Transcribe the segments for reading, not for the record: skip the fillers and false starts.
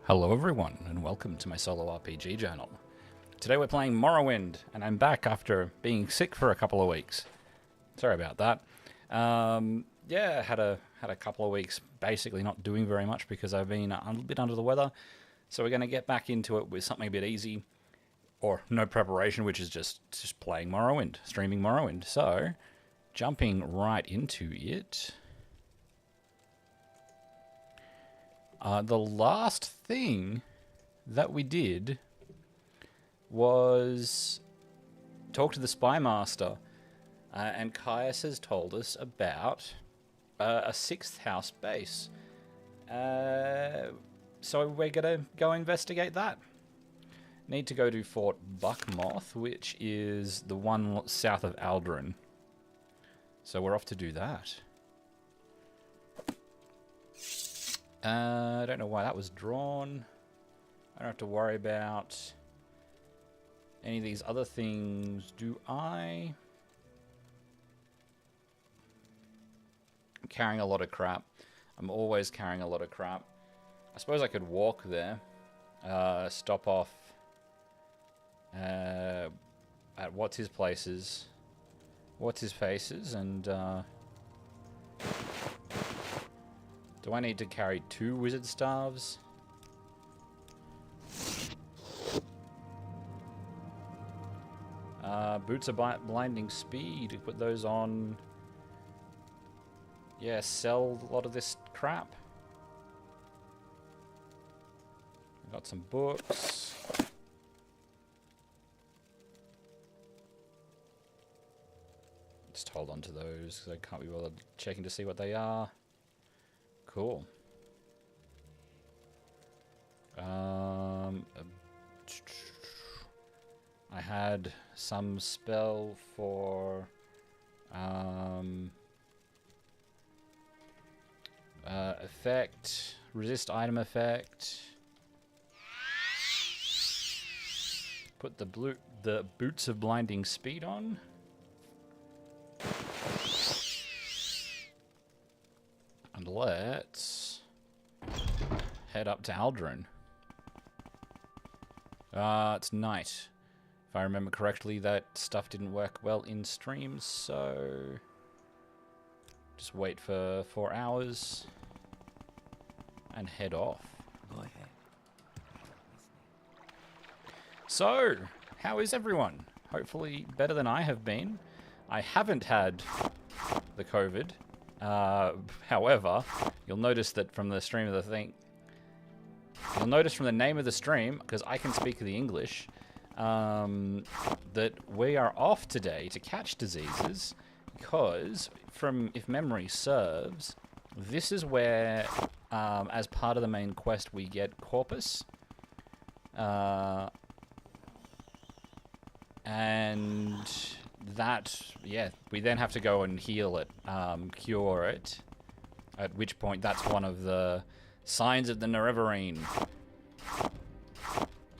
Hello everyone, and welcome to my solo RPG channel. Today we're playing Morrowind, and I'm back after being sick for a couple of weeks. Sorry about that. Yeah, had a couple of weeks basically not doing very much because I've been a bit under the weather. So we're going to get back into it with something a bit easy, or no preparation, which is just playing Morrowind, streaming Morrowind. So, jumping right into it. The last thing that we did was talk to the Spy Master, and Caius has told us about a 6th house base. So we're going to go investigate that. Need to go to Fort Buckmoth, which is the one south of Aldrin. So we're off to do that. I don't know why that was drawn. I don't have to worry about any of these other things, do I? I'm carrying a lot of crap. I'm always carrying a lot of crap. I suppose I could walk there. Stop off at What's His Faces, and do I need to carry 2 wizard staves? Boots of blinding speed. Put those on. Yeah, sell a lot of this crap. Got some books. Just hold on to those because I can't be bothered checking to see what they are. Cool. I had some spell for effect, resist item effect. Put the boots of blinding speed on. And let's head up to Aldrin. It's night. If I remember correctly, that stuff didn't work well in stream, so just wait for 4 hours and head off. Go ahead. So, how is everyone? Hopefully better than I have been. I haven't had the COVID. However, you'll notice that from the stream of the thing, you'll notice from the name of the stream, because I can speak the English, that we are off today to catch diseases, because if memory serves, this is where, as part of the main quest, we get Corpus, and that, yeah, we then have to go and heal it, cure it, at which point that's one of the signs of the Nerevarine.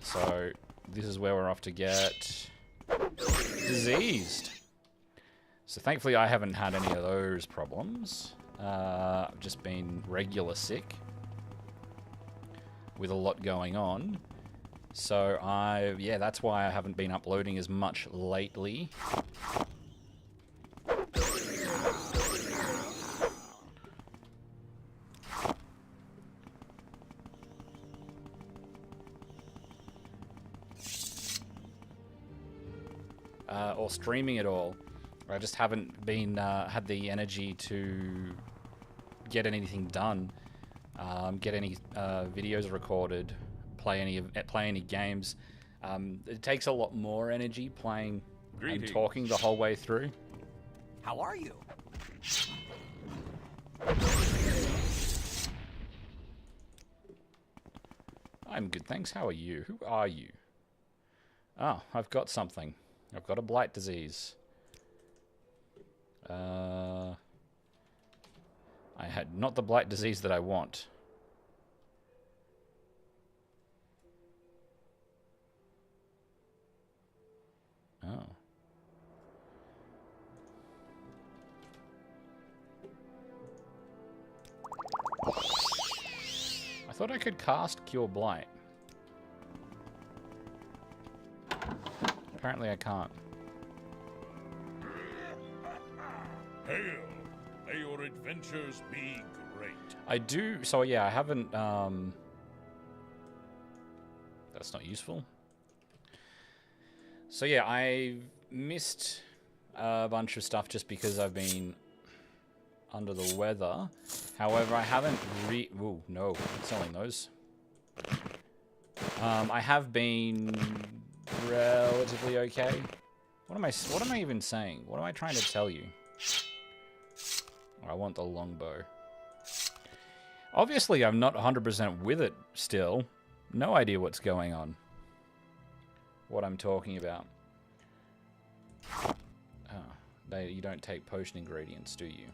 So this is where we're off to get diseased. So thankfully I haven't had any of those problems. I've just been regular sick with a lot going on. So yeah, that's why I haven't been uploading as much lately. Or streaming at all. I just haven't been had the energy to get anything done, get any videos recorded, play any games. It takes a lot more energy playing and talking the whole way through. How are you? I'm good, thanks. How are you? Who are you? Oh, I've got something. I've got a blight disease. I had not the blight disease that I want. Oh. thought I could cast Cure Blight. Apparently I can't. Hail! May your adventures be great. I do... So, yeah, I haven't... That's not useful. So, yeah, I missed a bunch of stuff just because I've been under the weather. However, I haven't Ooh, no. I'm selling those. I have been relatively okay. What am I even saying? What am I trying to tell you? I want the longbow. Obviously, I'm not 100% with it still. No idea what's going on. What I'm talking about. Oh, you don't take potion ingredients, do you?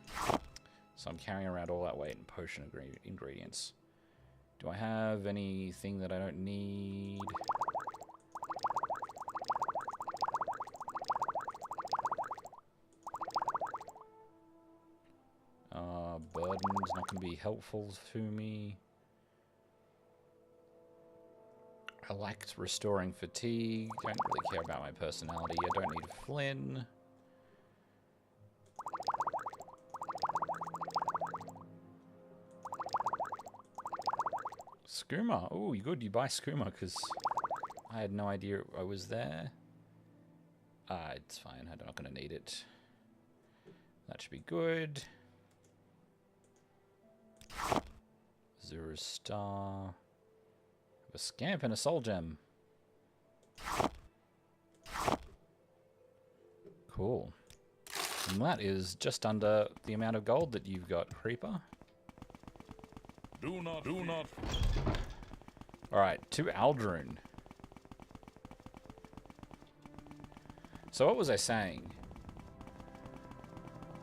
So I'm carrying around all that weight in potion ingredients. Do I have anything that I don't need? Burden's not going to be helpful to me. I liked restoring fatigue. Don't really care about my personality. I don't need a Flynn. Skooma. Oh, good. You buy Skooma because I had no idea I was there. It's fine. I'm not going to need it. That should be good. Zero star. A scamp and a soul gem. Cool. And that is just under the amount of gold that you've got, Creeper. Do not. Alright, to Aldrune. So what was I saying?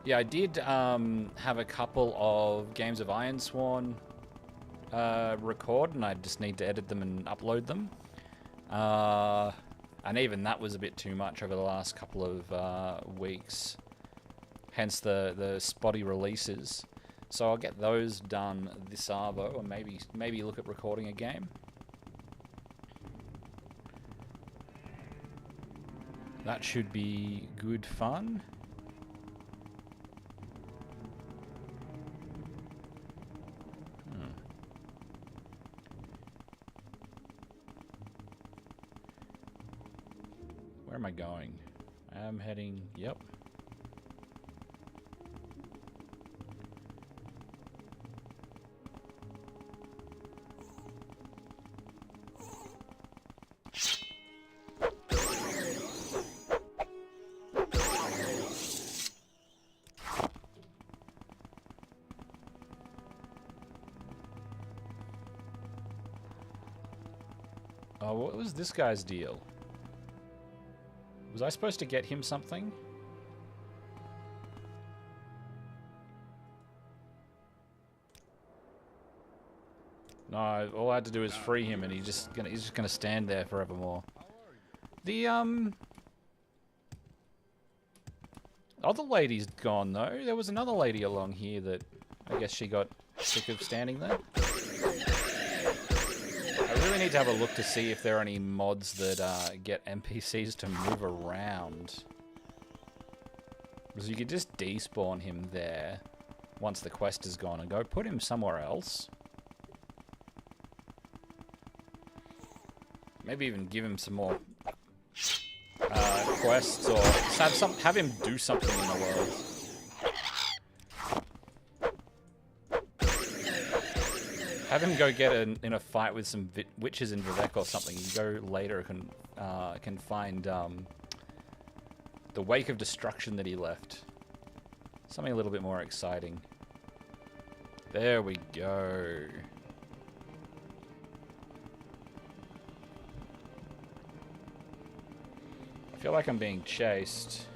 Yeah, I did have a couple of Games of Ironsworn record, and I just need to edit them and upload them. And even that was a bit too much over the last couple of weeks. Hence the spotty releases. So I'll get those done this Arvo, and maybe look at recording a game. That should be good fun. Where am I going? I am heading... Yep. Oh, what was this guy's deal? Was I supposed to get him something? No, all I had to do is free him, and he's just gonna stand there forevermore. The other lady's gone though. There was another lady along here that I guess she got sick of standing there. I really need to have a look to see if there are any mods that get NPCs to move around. Because you could just despawn him there once the quest is gone and go put him somewhere else. Maybe even give him some more quests, or have him do something in the world. Have him go get in a fight with some witches in Vivec or something. You go later can find the wake of destruction that he left. Something a little bit more exciting. There we go. I feel like I'm being chased.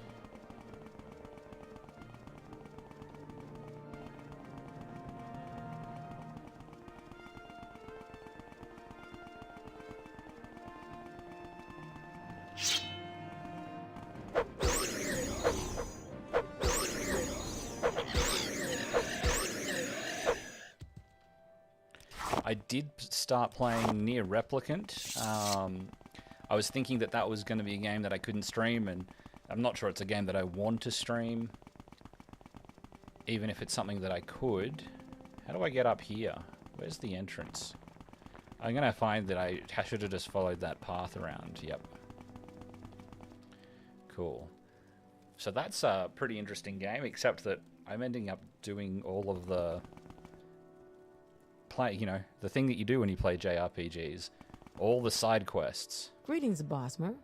I I did start playing Near Replicant. I was thinking that that was going to be a game that I couldn't stream, and I'm not sure it's a game that I want to stream, even if it's something that I could. How do I get up here? Where's the entrance? I'm going to find that I should have just followed that path around. Yep. Cool. So that's a pretty interesting game, except that I'm ending up doing all of the the thing that you do when you play JRPGs, all the side quests. Greetings, Bosmer.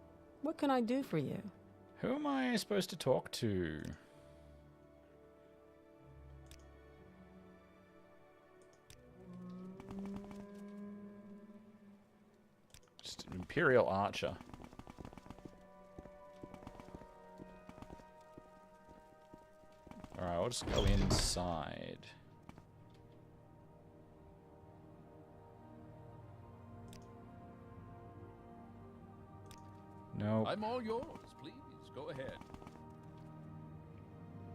What can I do for you? Who am I supposed to talk to? Just an Imperial Archer. Alright, I'll just go inside. No. I'm all yours. Please, go ahead.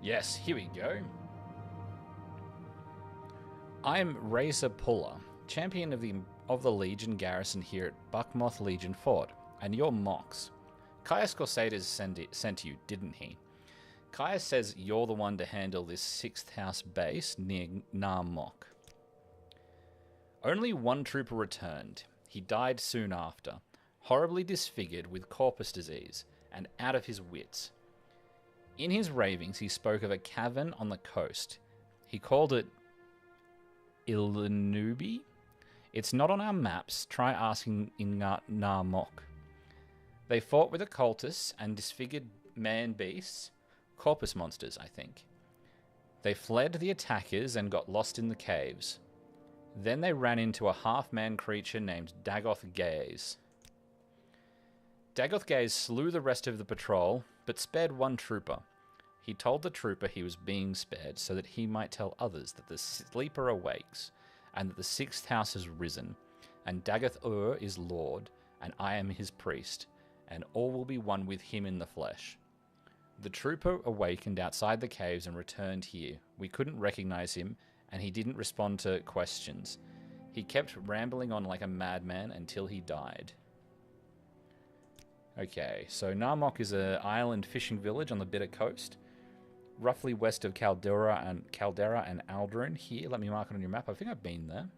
Yes, here we go. I'm Raesa Pullia, champion of the Legion garrison here at Buckmoth Legion Fort, and you're Mox. Caius Corsades sent you, didn't he? Caius says you're the one to handle this 6th house base near Gnarr Mok. Only one trooper returned. He died soon after, horribly disfigured with Corpus disease and out of his wits. In his ravings, he spoke of a cavern on the coast. He called it Ilunibi. It's not on our maps. Try asking in Gnarr Mok. They fought with occultists and disfigured man-beasts. Corpus monsters, I think. They fled the attackers and got lost in the caves. Then they ran into a half-man creature named Dagoth Gares. Dagoth Gares slew the rest of the patrol, but spared one trooper. He told the trooper he was being spared so that he might tell others that the sleeper awakes, and that the 6th house has risen, and Dagoth Ur is Lord, and I am his priest, and all will be one with him in the flesh. The trooper awakened outside the caves and returned here. We couldn't recognize him, and he didn't respond to questions. He kept rambling on like a madman until he died. Okay, so Gnarr Mok is an island fishing village on the Bitter Coast, roughly west of Caldera and Aldrin. Here, let me mark it on your map. I think I've been there.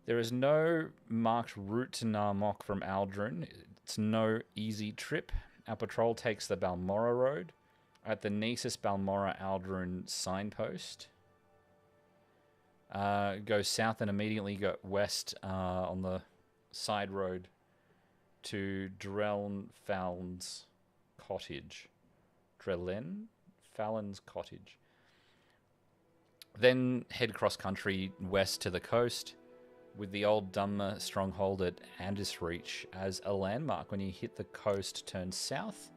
There is no marked route to Gnarr Mok from Aldrin. It's no easy trip. Our patrol takes the Balmorra Road at the Nisus Balmorra Aldrin signpost. Go south and immediately go west on the side road to Dreln Fallon's cottage. Drelen Fallon's cottage. Then head cross country west to the coast with the old Dunmer stronghold at Andisreach as a landmark. When you hit the coast, turn south.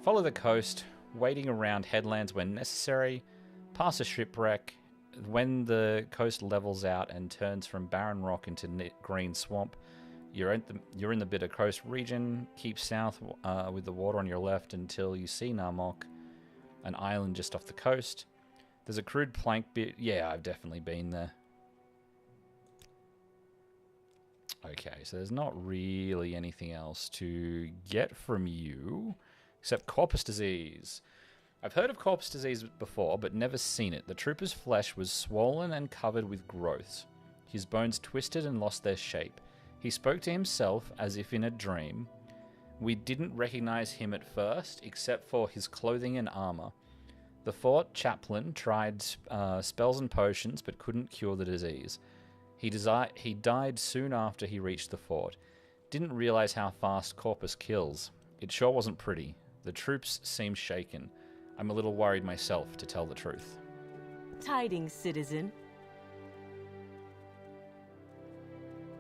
Follow the coast, waiting around headlands when necessary. Pass a shipwreck. When the coast levels out and turns from barren rock into green swamp, you're in the Bitter Coast region. Keep south with the water on your left until you see Gnarr Mok, an island just off the coast. There's a crude plank bit. Yeah, I've definitely been there. Okay, so there's not really anything else to get from you except Corpus disease. I've heard of Corpus disease before, but never seen it. The trooper's flesh was swollen and covered with growths. His bones twisted and lost their shape. He spoke to himself as if in a dream. We didn't recognize him at first, except for his clothing and armor. The fort chaplain tried spells and potions, but couldn't cure the disease. He died soon after he reached the fort. Didn't realize how fast Corpus kills. It sure wasn't pretty. The troops seem shaken. I'm a little worried myself, to tell the truth. Tidings, citizen.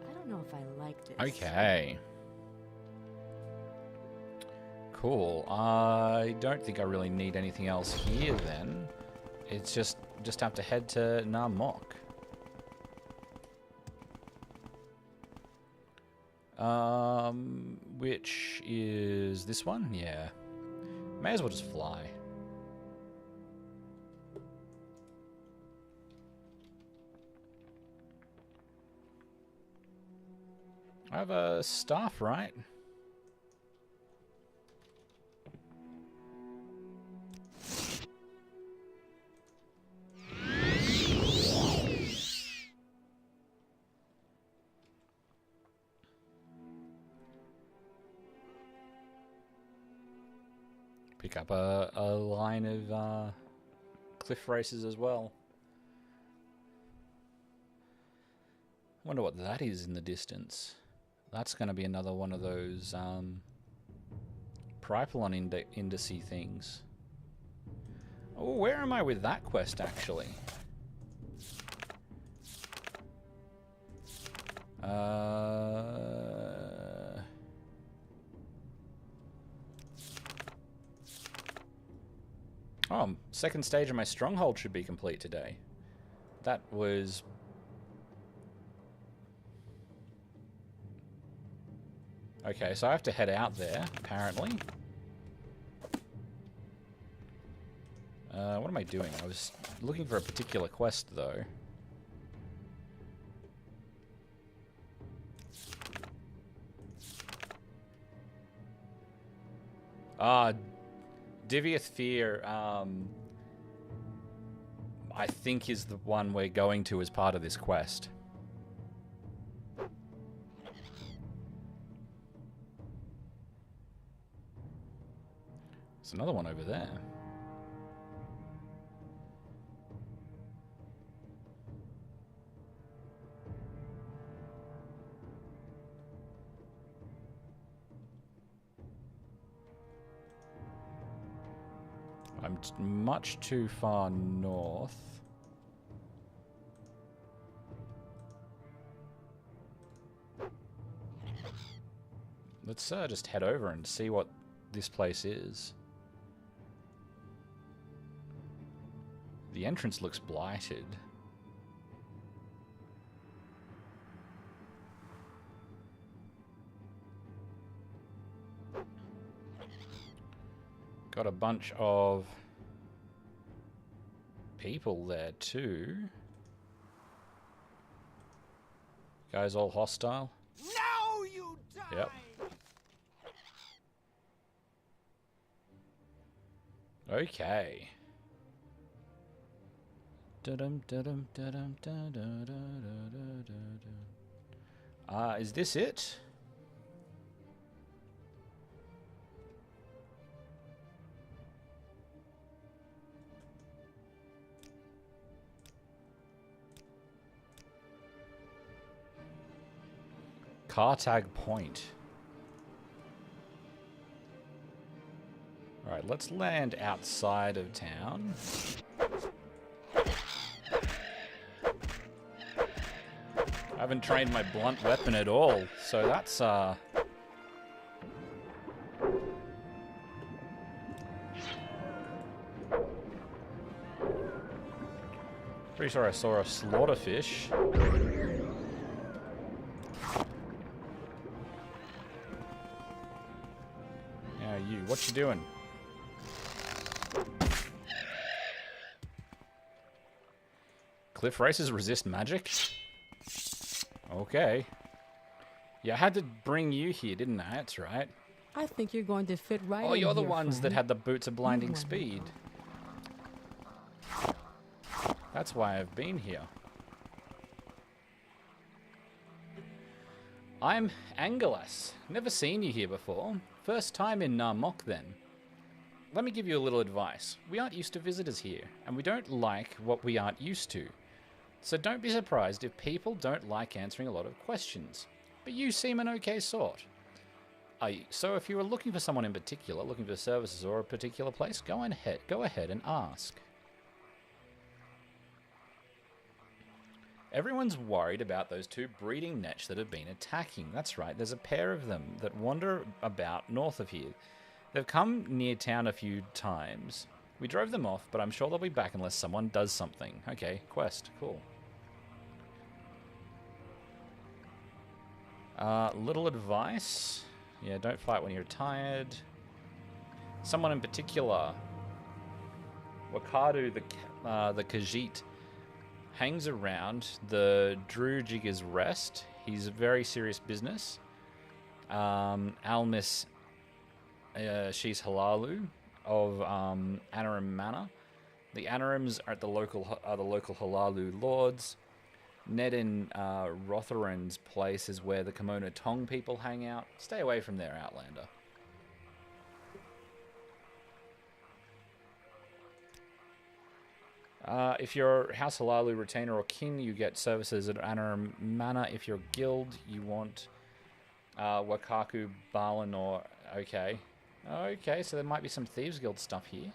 I don't know if I like this. Okay. Cool. I don't think I really need anything else here then. It's just have to head to Gnarr Mok. Which is this one? Yeah. May as well just fly. I have a staff, right? Pick up a line of cliff races as well. Wonder what that is in the distance. That's going to be another one of those Pripelon indice things. Oh, where am I with that quest, actually? Oh, second stage of my stronghold should be complete today. That was... Okay, so I have to head out there, apparently. What am I doing? I was looking for a particular quest, though. Divayth Fyr, I think is the one we're going to as part of this quest. There's another one over there. I'm much too far north. Let's just head over and see what this place is. The entrance looks blighted. Got a bunch of people there too. Guys all hostile. Now you die! Yep. Okay. Is this it? Khartag Point. Alright, let's land outside of town. I haven't trained my blunt weapon at all, so that's pretty sure I saw a slaughterfish. Now you, what you doing? Cliff races resist magic? Okay. Yeah, I had to bring you here, didn't I? That's right. I think you're going to fit right in Oh, you're the here, ones that friend. had the boots of blinding wonderful. speed. That's why I've been here. I'm Anglaloss. Never seen you here before. First time in Gnarr Mok, then. Let me give you a little advice. We aren't used to visitors here, and we don't like what we aren't used to. So don't be surprised if people don't like answering a lot of questions. But you seem an okay sort. So if you are looking for someone in particular, looking for services or a particular place, go ahead and ask. Everyone's worried about those two breeding netch that have been attacking. That's right, there's a pair of them that wander about north of here. They've come near town a few times. We drove them off, but I'm sure they'll be back unless someone does something. Okay, quest, cool. Little advice. Yeah, don't fight when you're tired. Someone in particular, Wakadu the Khajiit, hangs around the Drew Jigger's Rest. He's a very serious business. Almis She's Halalu of Anarim Manor. The Anarims are the local Halalu lords. Nedin Rotharan's place is where the Kimono Tong people hang out. Stay away from there, Outlander. If you're House Halalu retainer or kin, you get services at Anarim Manor. If you're guild, you want Wakaku, Balin, or... Okay. Okay, so there might be some Thieves Guild stuff here.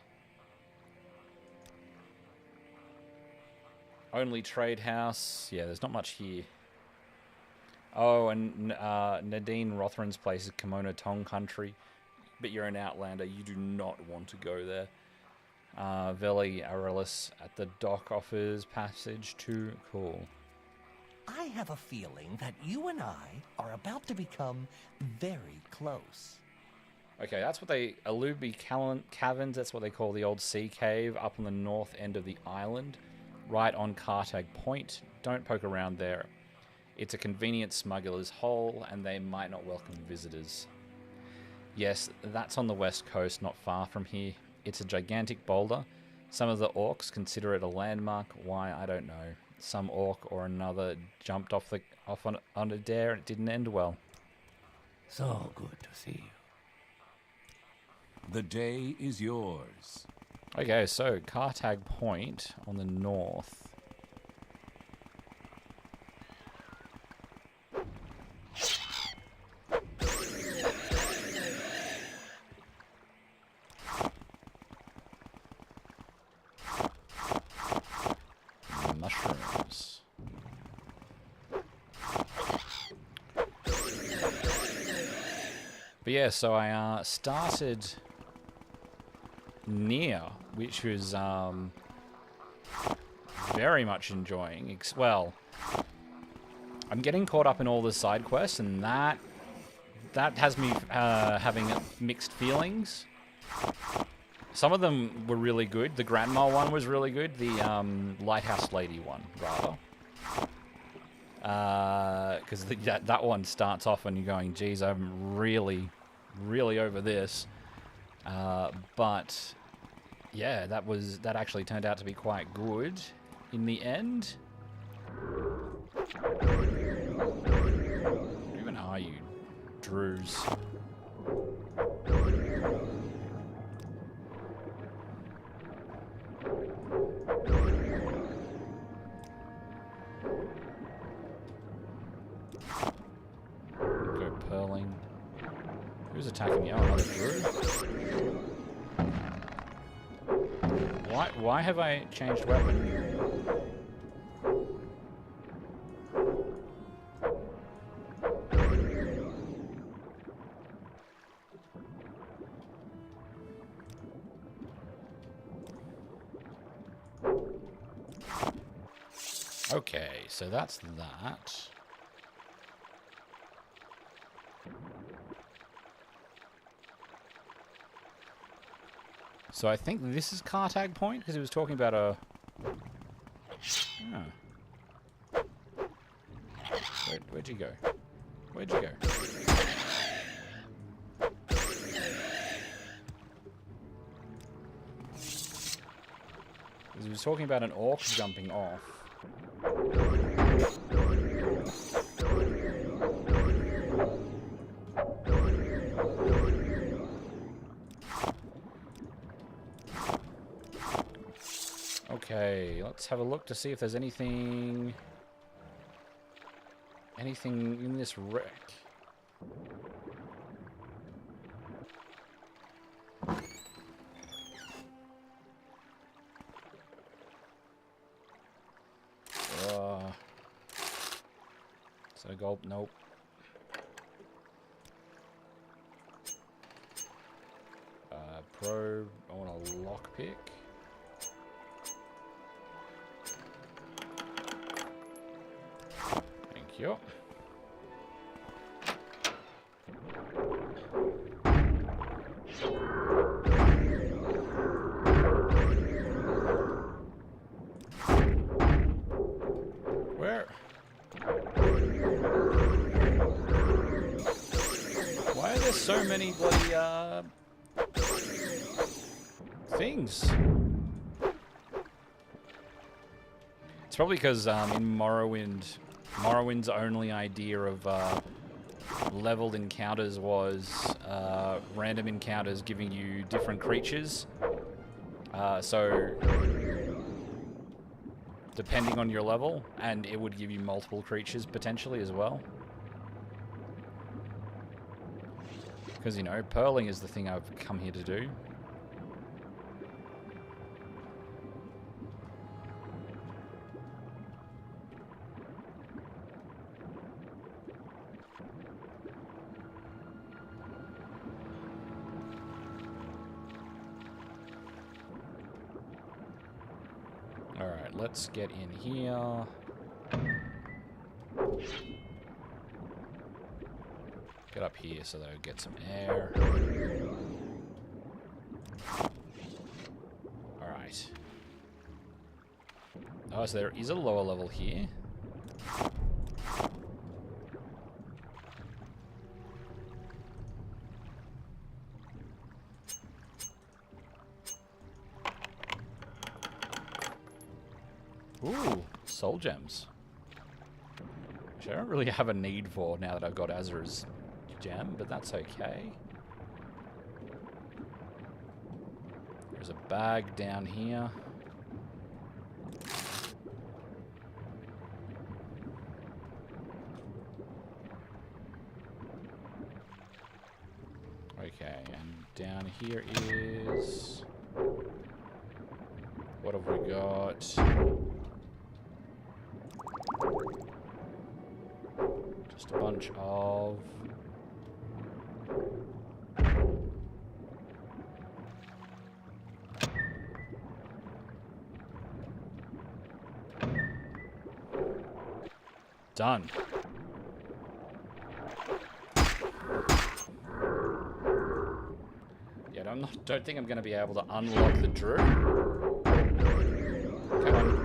Only trade house. Yeah, there's not much here. Oh, and Nadine Rothran's place is Kimono Tong country. But you're an Outlander. You do not want to go there. Veli Arelis at the dock offers passage to... Cool. I have a feeling that you and I are about to become very close. Okay, that's what they... Ilunibi Caverns, that's what they call the old sea cave up on the north end of the island. Right on Khartag Point. Don't poke around there. It's a convenient smuggler's hole, and they might not welcome visitors. Yes, that's on the west coast, not far from here. It's a gigantic boulder. Some of the orcs consider it a landmark. Why, I don't know. Some orc or another jumped off on a dare, and it didn't end well. So good to see you. The day is yours. Okay, so Khartag Point on the north. Mushrooms. But yeah, so I started near, which was very much enjoying. Well, I'm getting caught up in all the side quests, and that has me having mixed feelings. Some of them were really good. The grandma one was really good. The lighthouse lady one, rather. Because that one starts off and you're going, geez, I'm really, really over this. But yeah, that actually turned out to be quite good in the end. Who even are you, Drews? Go purling. Who's attacking me? Oh, another Drew. Why have I changed weapon? Okay, so that's that. So I think this is Khartag Point, because he was talking about a... Oh. Where'd you go? Where'd you go? Because he was talking about an orc jumping off. Okay, let's have a look to see if there's anything in this wreck. Is that a gold? Nope. Probe. I want a lockpick. Thank you. Where? many bloody things. It's probably because in Morrowind's only idea of leveled encounters was random encounters giving you different creatures. So depending on your level, and it would give you multiple creatures potentially as well. Because, you know, pearling is the thing I've come here to do. Alright, let's get in here. Get up here so that I get some air. Alright. Oh, so there is a lower level here. Ooh, soul gems. Which I don't really have a need for now that I've got Azra's gem, but that's okay. There's a bag down here. Okay, and down here is... What have we got? Just a bunch of... Done. Yeah, don't think I'm going to be able to unlock the Drew. Come on.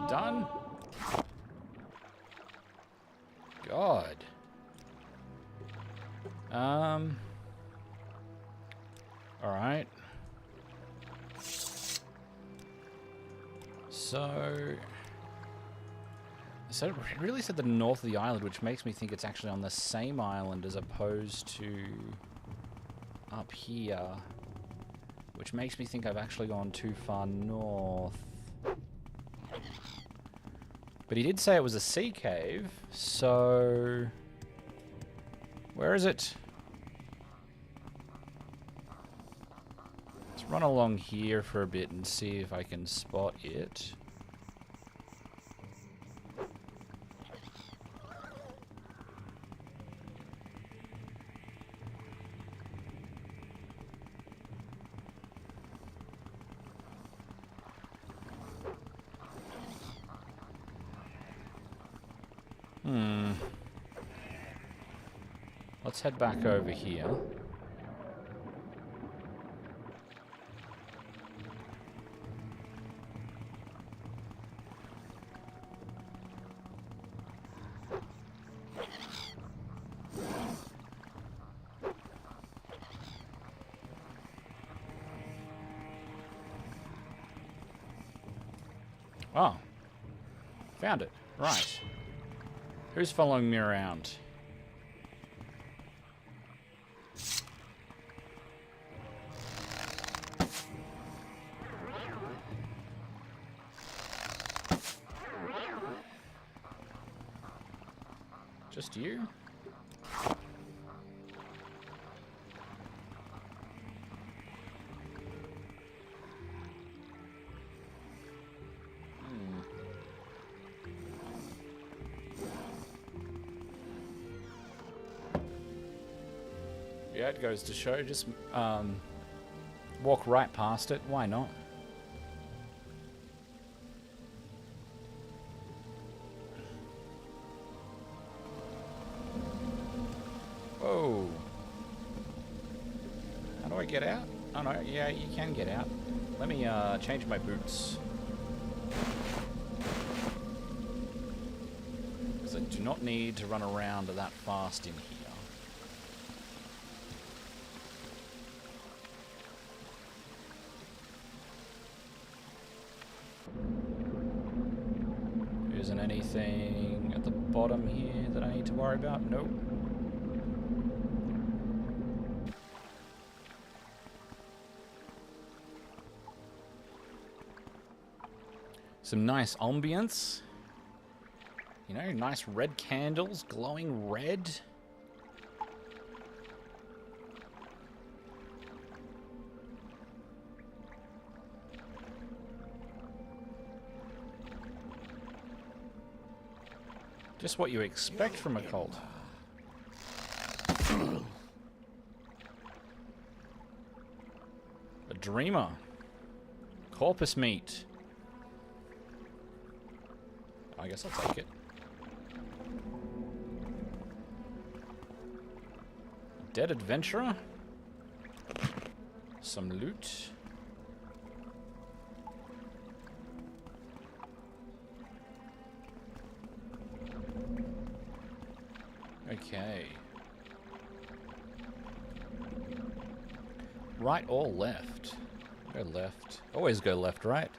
Done. God. All right. So it really said the north of the island, which makes me think it's actually on the same island as opposed to up here, which makes me think I've actually gone too far north. But he did say it was a sea cave, so where is it? Let's run along here for a bit and see if I can spot it. Let's head back over here. Oh. Found it. Right. Who's following me around? Just you? Yeah, it goes to show. Just walk right past it. Why not? get out? Oh no, yeah, you can get out. Let me change my boots. Because I do not need to run around that fast in here. Isn't anything at the bottom here that I need to worry about? Nope. Some nice ambience. You know, nice red candles, glowing red. Just what you expect from a cult. A dreamer. Corpus meat. I guess I'll take it. Dead adventurer. Some loot. Okay. Right or left? Go left. Always go left, right?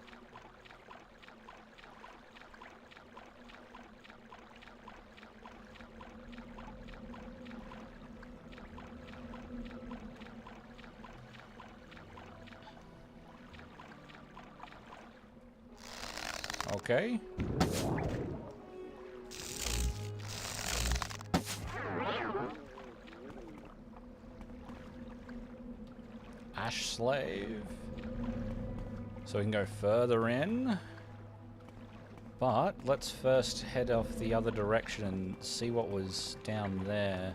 Okay. Ash Slave. So we can go further in. But let's first head off the other direction and see what was down there.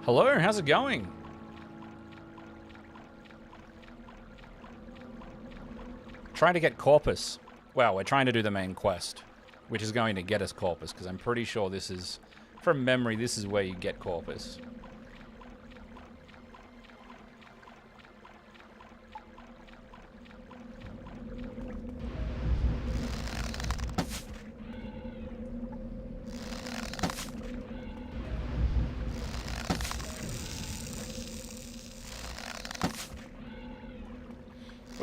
Hello, how's it going? Trying to get Corpus. Well, we're trying to do the main quest, which is going to get us Corpus, because I'm pretty sure this is, from memory, this is where you get Corpus.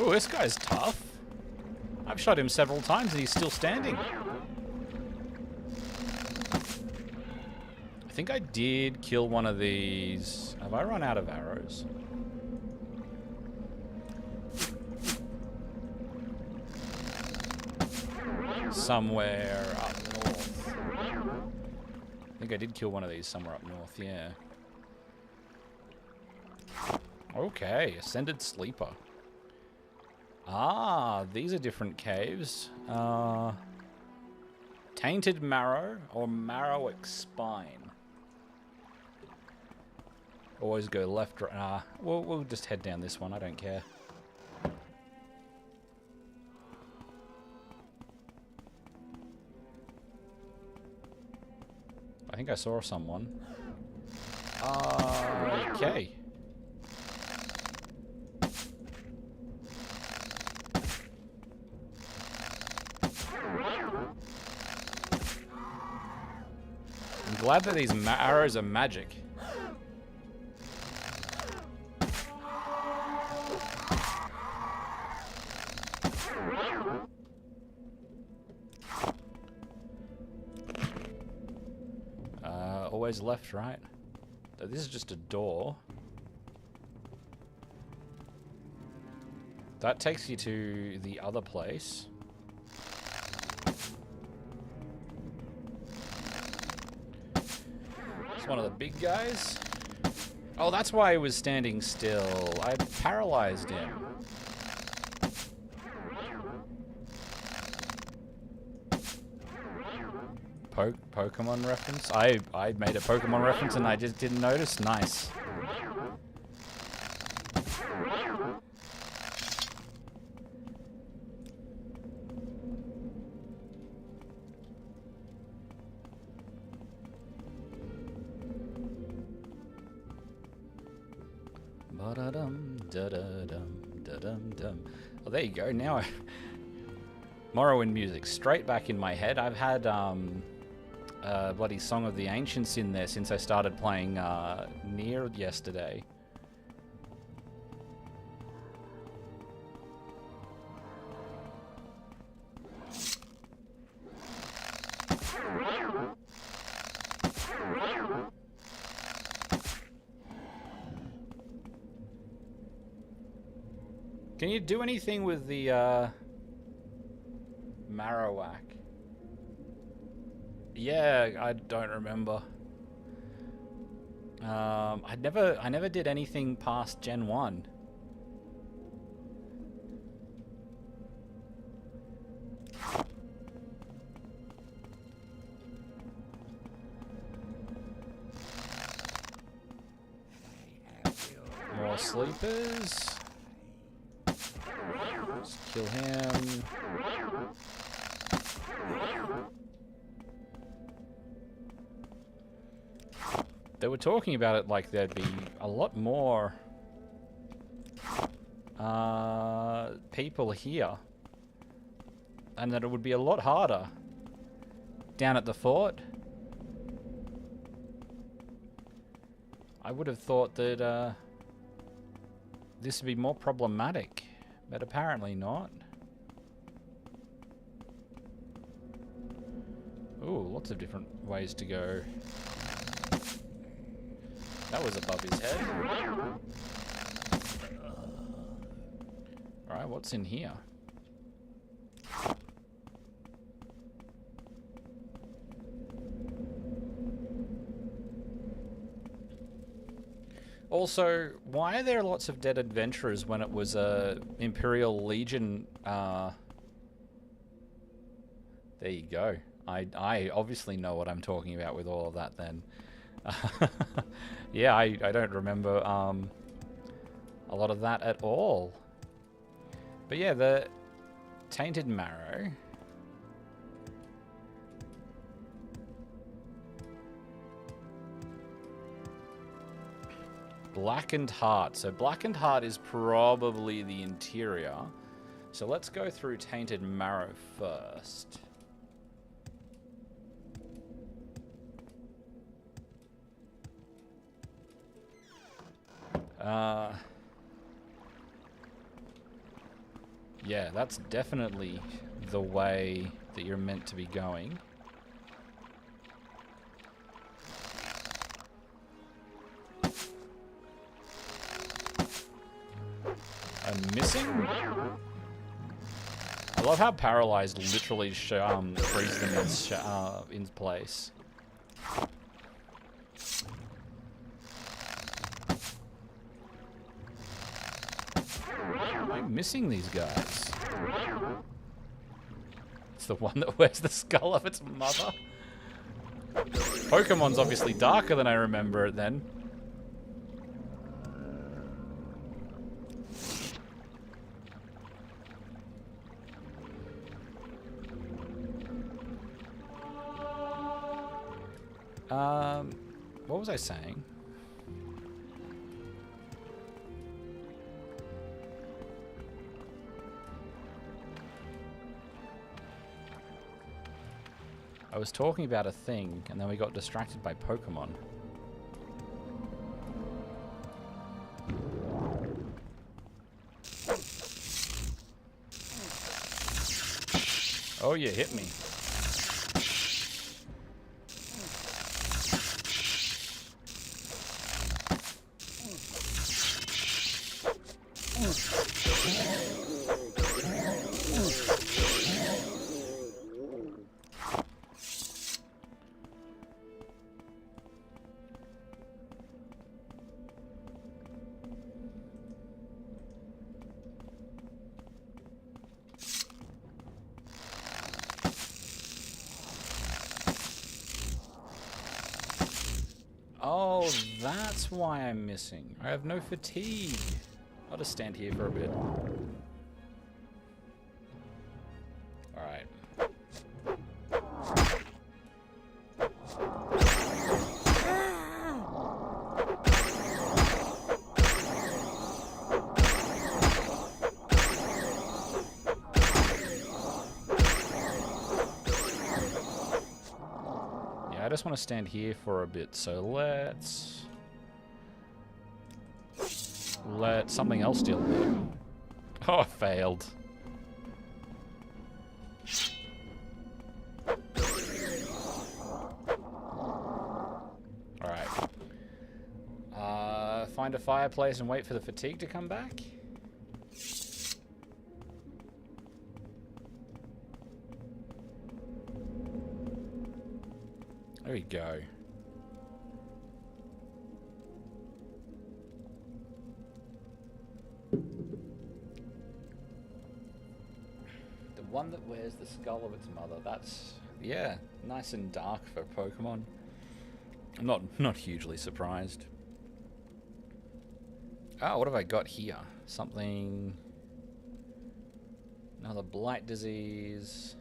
Oh, this guy's tough. I've shot him several times and he's still standing. I think I did kill one of these. Have I run out of arrows? Somewhere up north. I think I did kill one of these somewhere up north, yeah. Okay, Ascended Sleeper. Ah, these are different caves. Tainted Marrow or Marrowick Spine. Always go left, right. We'll just head down this one. I don't care. I think I saw someone. Okay. I'm glad that these arrows are magic. Always left, right? So this is just a door. That takes you to the other place. It's one of the big guys. Oh, that's why he was standing still. I paralyzed him. Pokemon reference? I made a Pokemon reference and I just didn't notice. Nice. dum. Oh, there you go. Now, Morrowind music straight back in my head. I've had bloody Song of the Ancients in there since I started playing Gnarr yesterday. Can you do anything with the Marowak? Yeah, I don't remember. I never did anything past Gen 1. More sleepers. Let's kill him. They were talking about it like there'd be a lot more people here, and that it would be a lot harder down at the fort. I would have thought that this would be more problematic, but apparently not. Ooh, lots of different ways to go. That was above his head. Alright, what's in here? Also, why are there lots of dead adventurers when it was a Imperial Legion? There you go. I obviously know what I'm talking about with all of that then. Yeah, I don't remember a lot of that at all. But yeah, the Tainted Marrow. Blackened Heart. So Blackened Heart is probably the interior. So let's go through Tainted Marrow first. Yeah, that's definitely the way that you're meant to be going. I'm missing? I love how paralyzed literally frees them in place. I'm missing these guys. It's the one that wears the skull of its mother. Pokemon's obviously darker than I remember it then. What was I saying? I was talking about a thing, and then we got distracted by Pokemon. Oh, you hit me. Oh, that's why I'm missing. I have no fatigue. I'll just stand here for a bit. Alright. just want to stand here for a bit, so let's let something else deal with it. Oh, I failed. Alright. Find a fireplace and wait for the fatigue to come back? There we go. The one that wears the skull of its mother. That's, yeah, nice and dark for Pokemon. I'm not hugely surprised. Oh, what have I got here? Something... Another blight disease...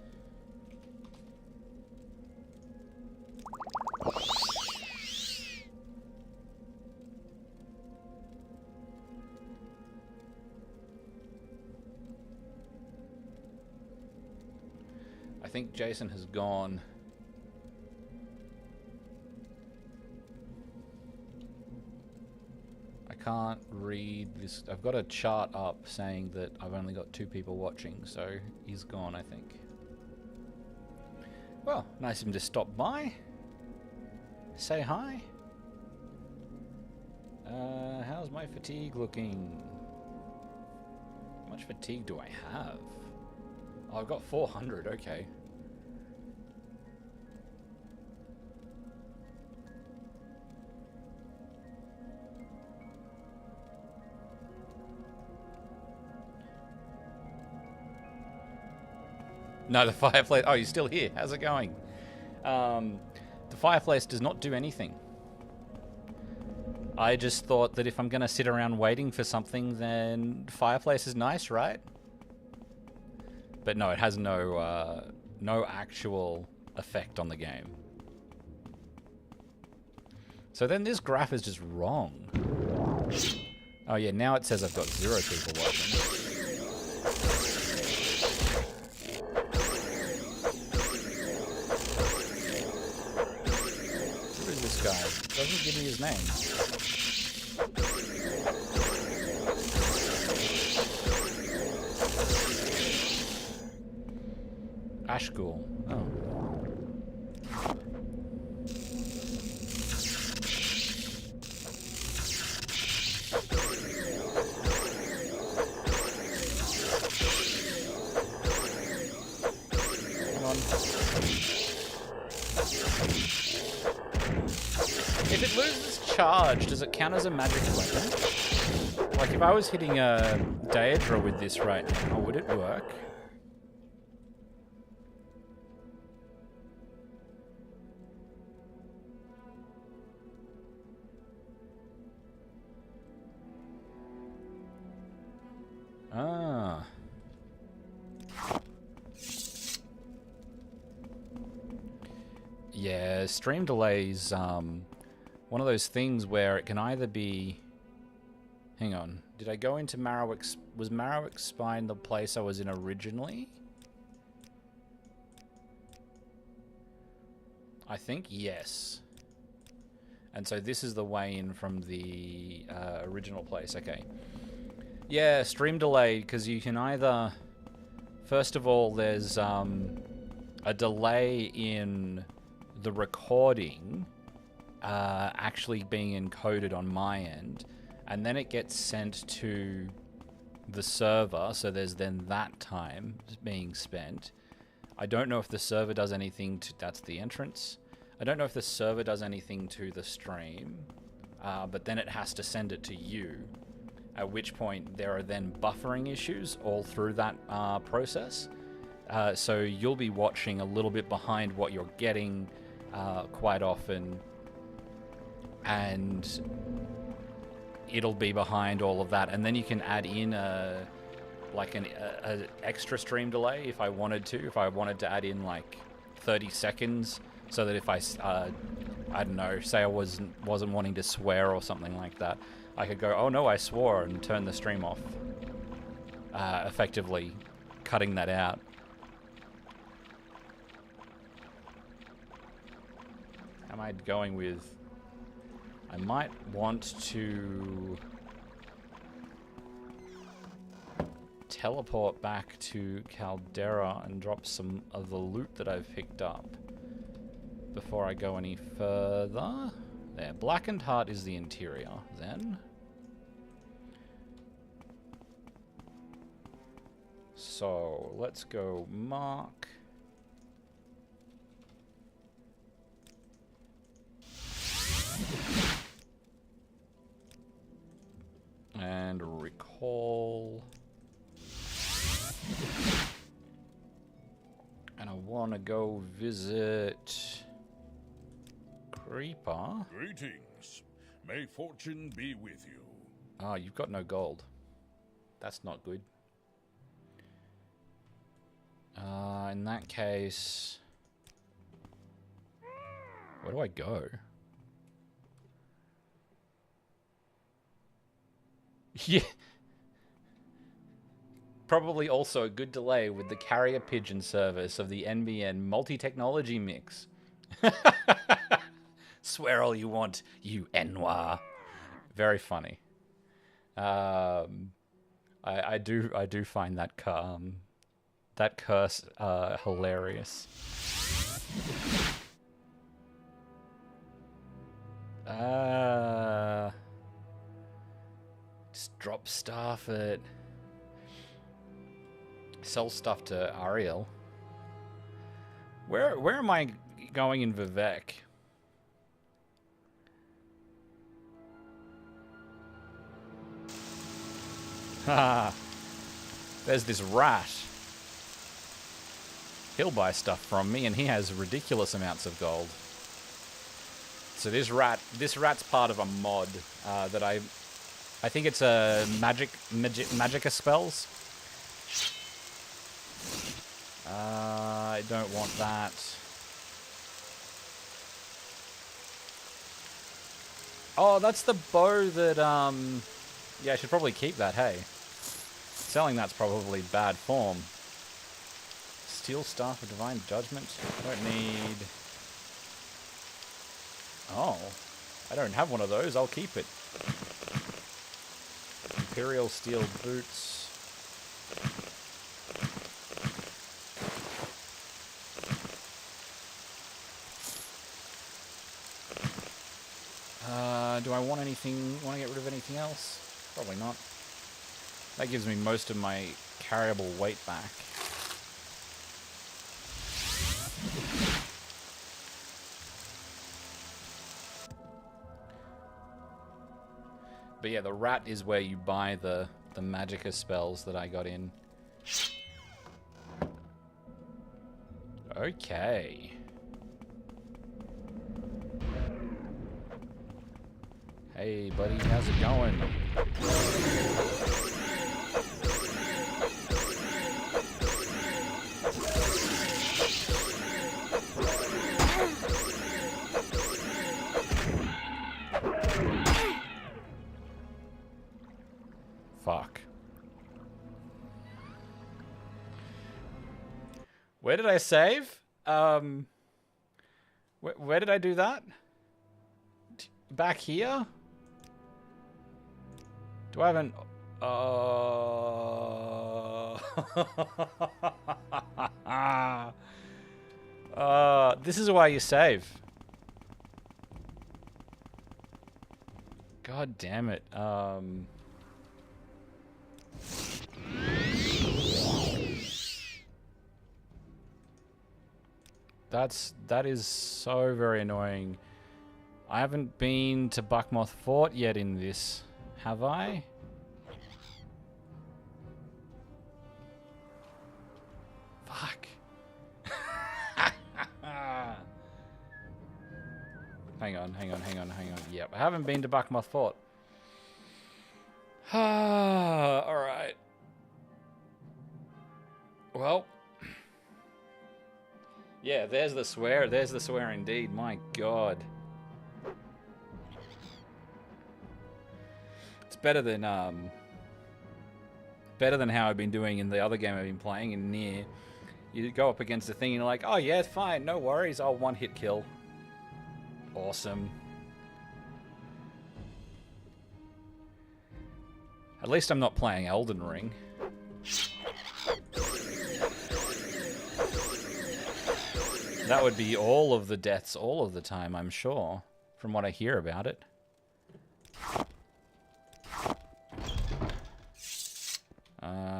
I think Jason has gone. I can't read this. I've got a chart up saying that I've only got 2 people watching, so he's gone, I think. Well, nice of him to stop by. Say hi. How's my fatigue looking? How much fatigue do I have? Oh, I've got 400, okay. No, the fireplace... Oh, you're still here. How's it going? The fireplace does not do anything. I just thought that if I'm going to sit around waiting for something, then fireplace is nice, right? But no, it has no actual effect on the game. So then this graph is just wrong. Oh yeah, now it says I've got 0 people watching. Who is this guy? Doesn't give me his name. Ashghoul. Oh. Come on. If it loses charge, does it count as a magic weapon? Like if I was hitting a Daedra with this right now, would it work? Ah. Yeah, stream delays, one of those things where it can either be... Hang on, did I go into Marowak's... Was Marowak's Spine the place I was in originally? I think yes. And so this is the way in from the original place, okay. Yeah, stream delay, because you can either... First of all, there's a delay in the recording actually being encoded on my end, and then it gets sent to the server, so there's then that time being spent. I don't know if the server does anything to... That's the entrance. I don't know if the server does anything to the stream, but then it has to send it to you. At which point there are then buffering issues all through that process. So you'll be watching a little bit behind what you're getting quite often, and it'll be behind all of that. And then you can add in an extra stream delay if I wanted to. If I wanted to add in like 30 seconds, so that if I don't know, say I wasn't wanting to swear or something like that, I could go, oh no, I swore, and turn the stream off. Effectively cutting that out. Am I going with... I might want to teleport back to Caldera and drop some of the loot that I've picked up before I go any further. There, Blackened Heart is the interior, then. So, let's go mark. And recall. And I want to go visit Creeper. Greetings. May fortune be with you. Ah, you've got no gold. That's not good. In that case... Where do I go? Yeah. Probably also a good delay with the carrier pigeon service of the NBN multi-technology mix. Swear all you want, you Noir. Very funny. I do find that curse hilarious. Just drop stuff at... Sell stuff to Ariel. Where am I going in Vivek? Haha. There's this rat. He'll buy stuff from me, and he has ridiculous amounts of gold. So this rat's part of a mod that I think it's a magicka spells. I don't want that. Oh, that's the bow that yeah, I should probably keep that. Hey, selling that's probably bad form. Steel Staff of Divine Judgment. I don't need... Oh. I don't have one of those. I'll keep it. Imperial Steel Boots. Do I want anything... Want to get rid of anything else? Probably not. That gives me most of my carryable weight back. But yeah, the rat is where you buy the magicka spells that I got in. Okay. Hey, buddy, how's it going? Fuck. Where did I save? Where did I do that? Back here? Do I have an... this is why you save. God damn it. That is so very annoying. I haven't been to Buckmoth Fort yet in this, have I? Fuck. Hang on. Yep, I haven't been to Buckmoth Fort. Alright. Well. Yeah, there's the swear. There's the swear indeed. My God. It's better than how I've been doing in the other game I've been playing in Gnarr. You go up against the thing and you're like, oh yeah, it's fine, no worries, I'll one-hit kill. Awesome. At least I'm not playing Elden Ring. That would be all of the deaths all of the time, I'm sure, from what I hear about it.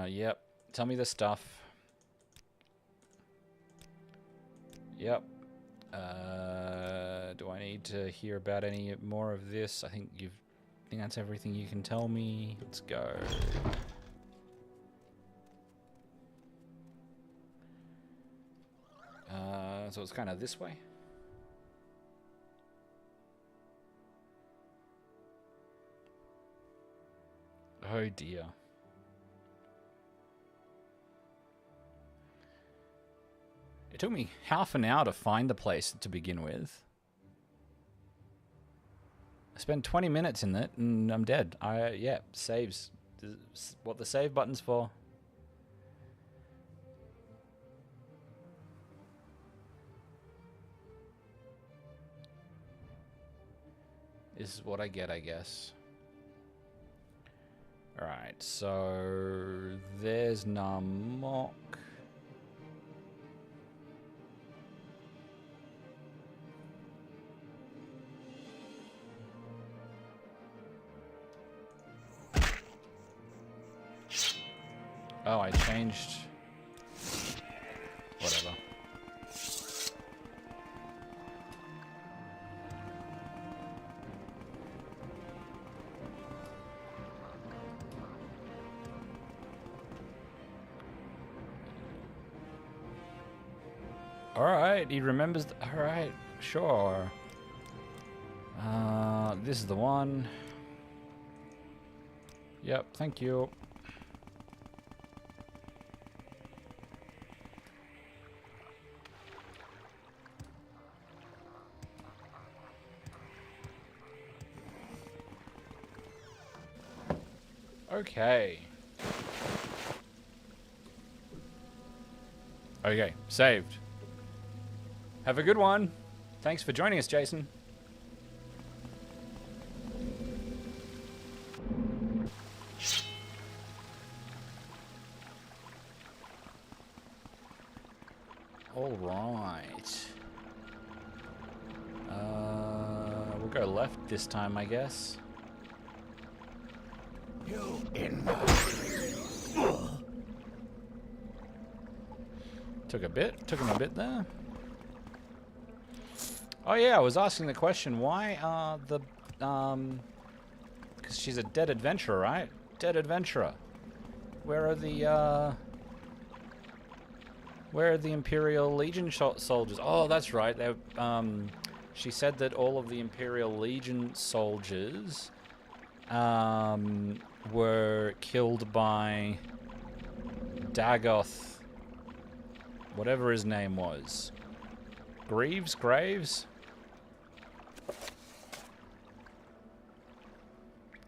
Yep. Tell me the stuff. Yep. Do I need to hear about any more of this? I think that's everything you can tell me. Let's go. So it's kind of this way. Oh dear. It took me half an hour to find the place to begin with. I spent 20 minutes in it and I'm dead. Yeah, saves. What the save button's for. This is what I get, I guess. Alright, so there's Gnarr Mok. Oh, I changed. Whatever. Alright, he remembers. Alright, sure. This is the one. Yep, thank you. Okay. Okay, saved. Have a good one. Thanks for joining us, Jason. All right. We'll go left this time, I guess. You in Took him a bit there. Oh yeah, I was asking the question, why are the, because she's a dead adventurer, right? Dead adventurer. Where are the Imperial Legion soldiers? Oh, that's right. They, she said that all of the Imperial Legion soldiers, were killed by Dagoth, whatever his name was. Graves?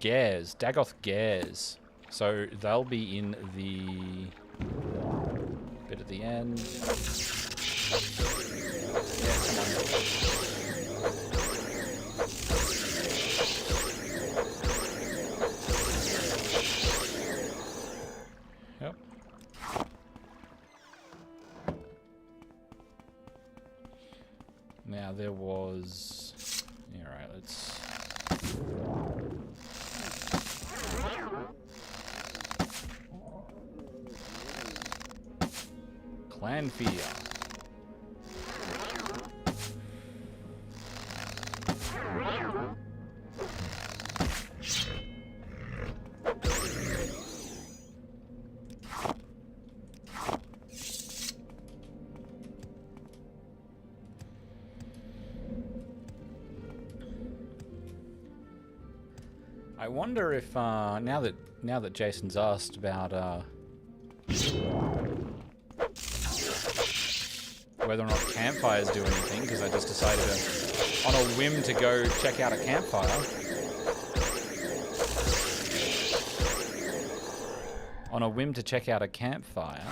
Gares. Dagoth Gares. So they'll be in the bit at the end. Yeah, come on. Yep. Now there was... Yeah, right, let's... Tel Fyr. I wonder if now that Jason's asked about whether or not campfires do anything, because I just decided on a whim to go check out a campfire. On a whim to check out a campfire.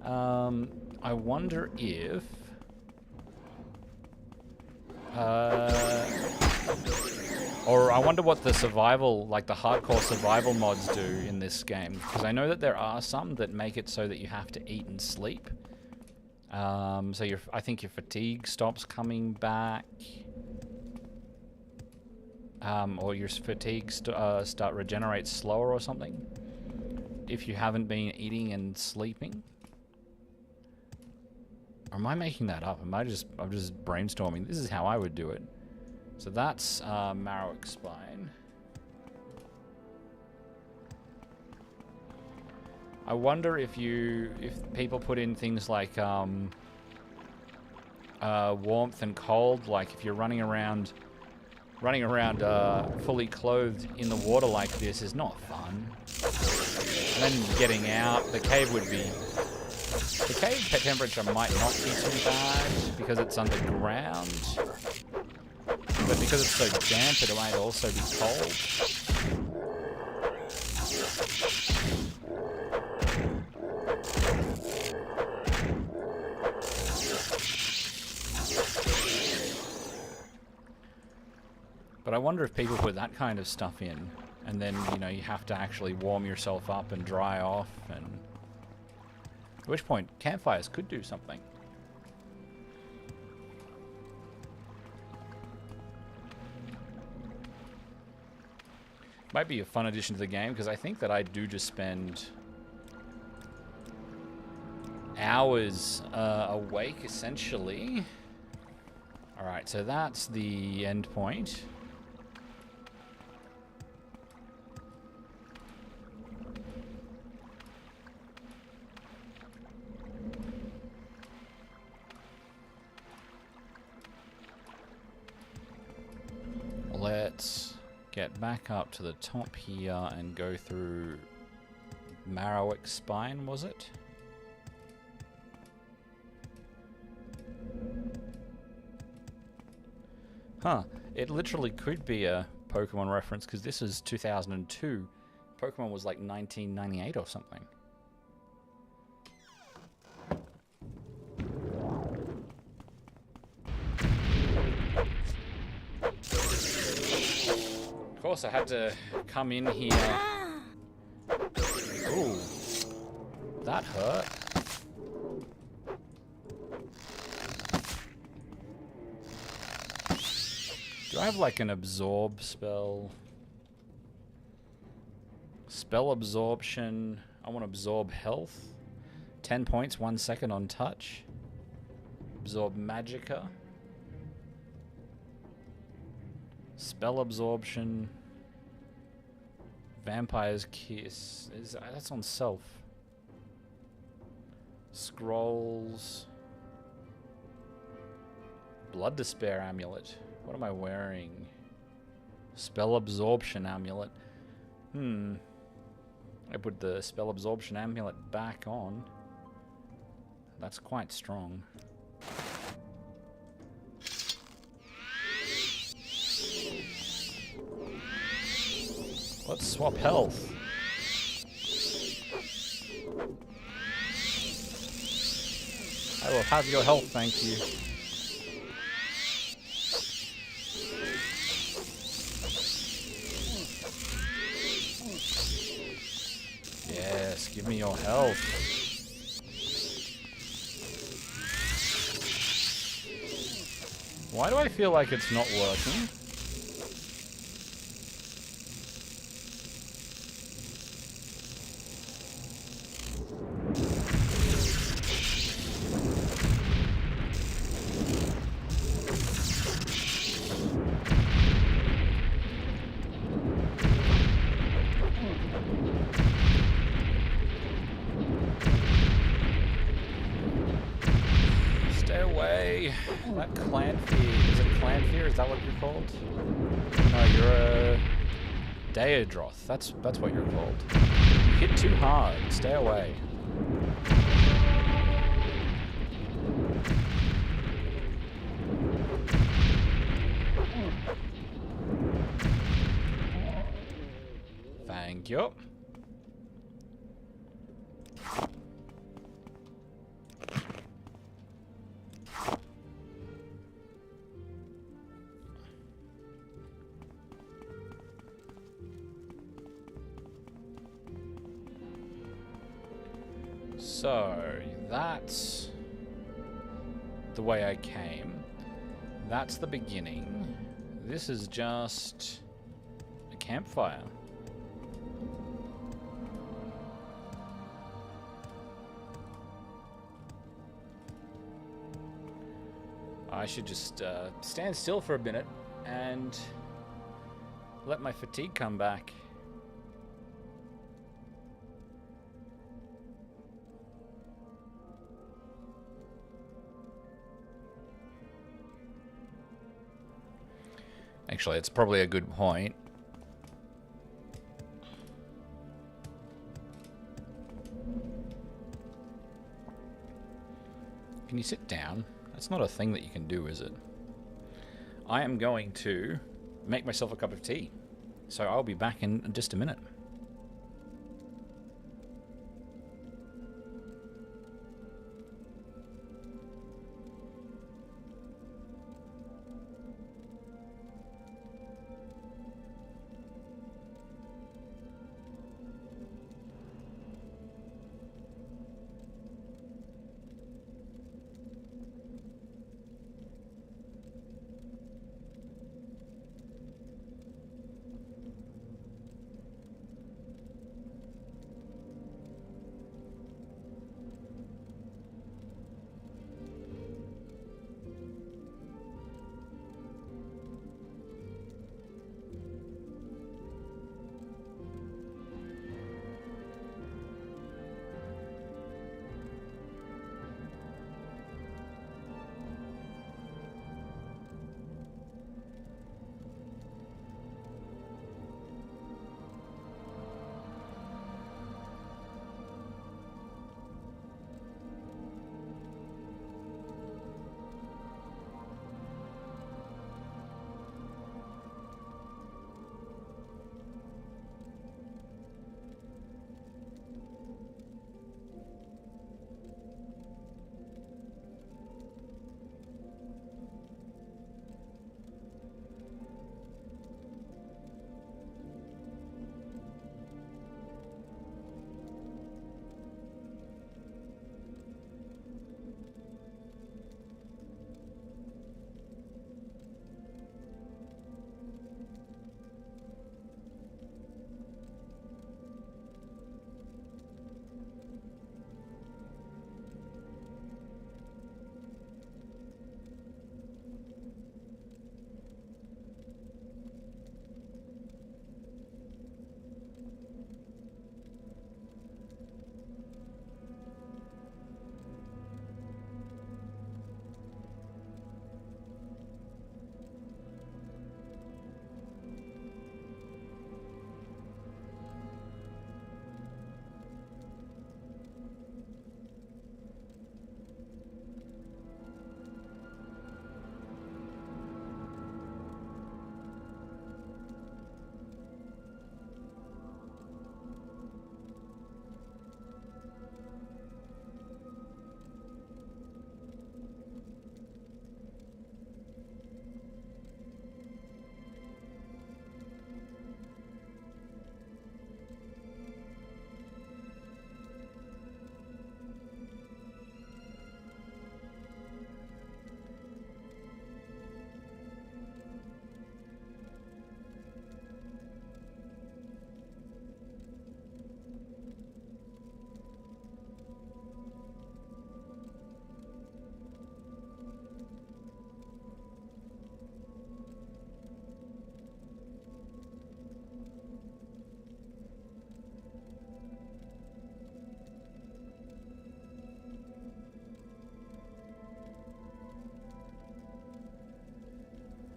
I wonder if Or I wonder what the survival, like the hardcore survival mods do in this game. Because I know that there are some that make it so that you have to eat and sleep. So I think your fatigue stops coming back. Or your fatigue regenerates slower or something. If you haven't been eating and sleeping. Or am I making that up? I'm just brainstorming. This is how I would do it. So that's Marrowick Spine. I wonder if people put in things like warmth and cold, like if you're running around fully clothed in the water like this is not fun. And then getting out, the cave temperature might not be too bad because it's underground. But because it's so damp, it might also be cold. But I wonder if people put that kind of stuff in, and then, you know, you have to actually warm yourself up and dry off, and at which point campfires could do something. Might be a fun addition to the game, because I think that I do just spend hours awake, essentially. Alright, so that's the end point. Let's get back up to the top here and go through Marrowick Spine, was it? Huh. It literally could be a Pokemon reference because this is 2002. Pokemon was like 1998 or something. Of course, I had to come in here. Ooh, that hurt. Do I have like an absorb spell? Spell absorption. I want to absorb health. 10 points, 1 second on touch. Absorb magicka. Spell absorption. Vampire's kiss. That's on self. Scrolls. Blood despair amulet. What am I wearing? Spell absorption amulet. I put the spell absorption amulet back on. That's quite strong. Let's swap health. I will have your health, thank you. Yes, give me your health. Why do I feel like it's not working? That Clan Fyr, is it Clan Fyr? Is that what you're called? No, you're a Daedroth. That's what you're called. You hit too hard. Stay away. Thank you. So, that's the way I came. That's the beginning. This is just a campfire. I should just stand still for a minute and let my fatigue come back. Actually, it's probably a good point. Can you sit down? That's not a thing that you can do, is it? I am going to make myself a cup of tea. So I'll be back in just a minute.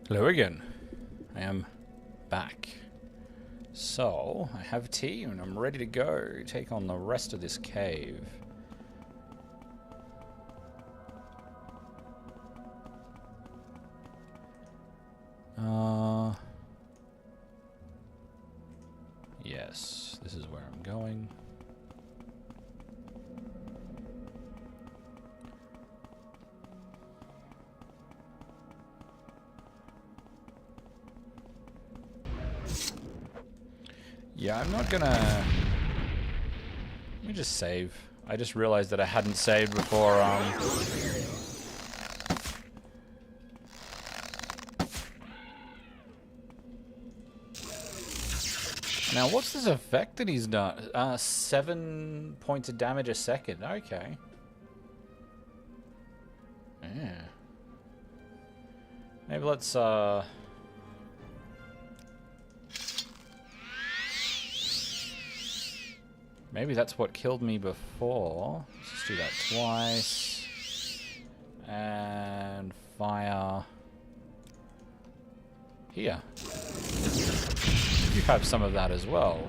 Hello again. I am back. So, I have tea and I'm ready to go take on the rest of this cave. Yes, this is where I'm going. Yeah, I'm not gonna... Let me just save. I just realized that I hadn't saved before, Now, what's this effect that he's done? 7 points of damage a second. Okay. Yeah. Maybe let's, maybe that's what killed me before. Let's just do that twice. And fire here. You have some of that as well.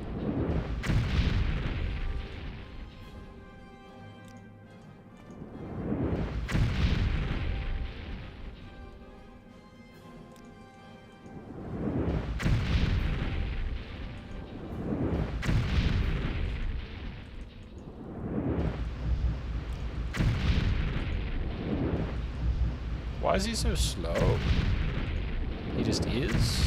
Why is he so slow? He just is.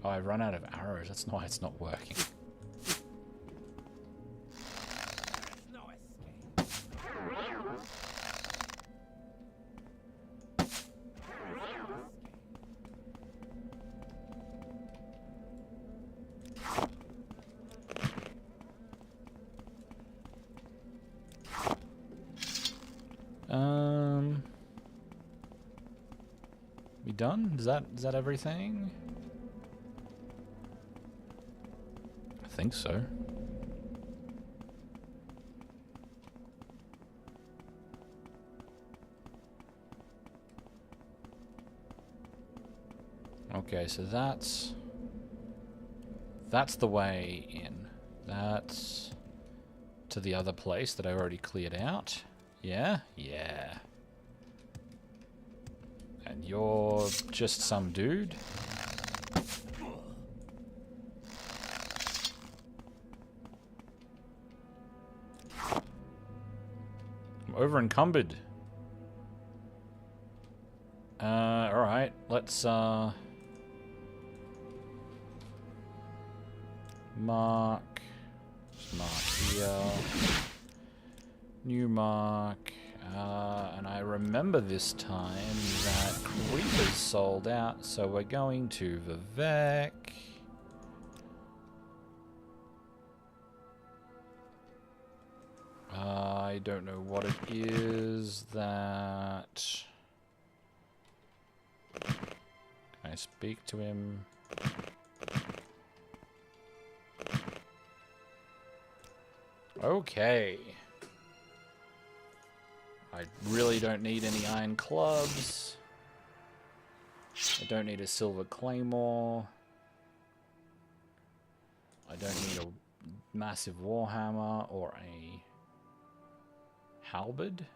Oh, I run out of arrows. That's why it's not working. We done? Is that everything? I think so. Okay, so that's the way in. That's to the other place that I already cleared out. Yeah? Yeah. And you're just some dude? I'm over encumbered. Alright, let's mark. Just mark here. New mark. And I remember this time that Creeper's sold out, so we're going to Vivek. I don't know what it is that... Can I speak to him? Okay. I really don't need any iron clubs. I don't need a silver claymore. I don't need a massive warhammer or a halberd.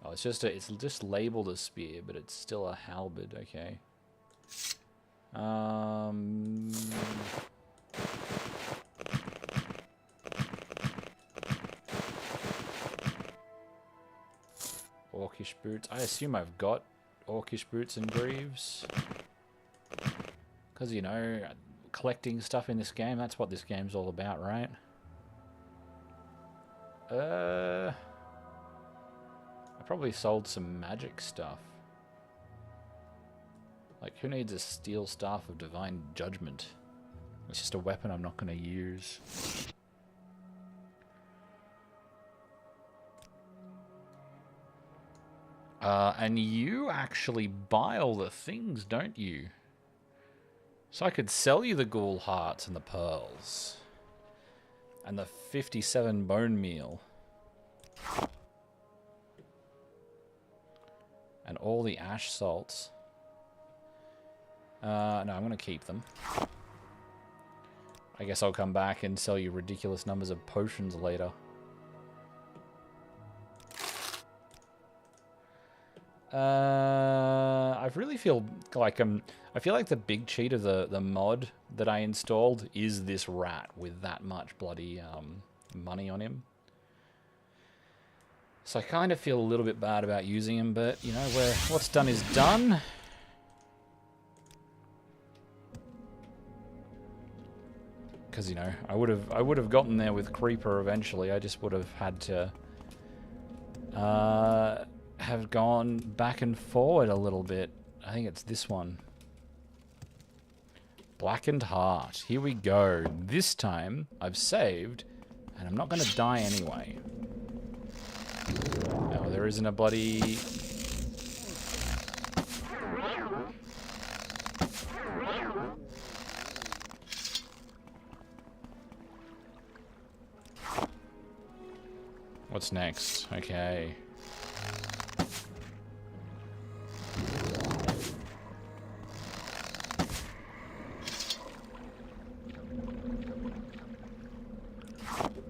Oh, it's just labeled a spear, but it's still a halberd. Okay. Orcish boots. I assume I've got orcish boots and greaves. Because, you know, collecting stuff in this game, that's what this game's all about, right? I probably sold some magic stuff. Like, who needs a steel staff of divine judgment? It's just a weapon I'm not going to use. And you actually buy all the things, don't you? So I could sell you the ghoul hearts and the pearls. And the 57 bone meal. And all the ash salts. No, I'm going to keep them. I guess I'll come back and sell you ridiculous numbers of potions later. I really feel like I feel like the big cheat of the mod that I installed is this rat with that much bloody money on him. So I kind of feel a little bit bad about using him, but, you know, what's done is done. Because, you know, I would have gotten there with Creeper eventually. I just would have had to have gone back and forward a little bit. I think it's this one. Blackened Heart. Here we go. This time I've saved, and I'm not going to die anyway. Oh, there isn't a bloody... What's next? Okay.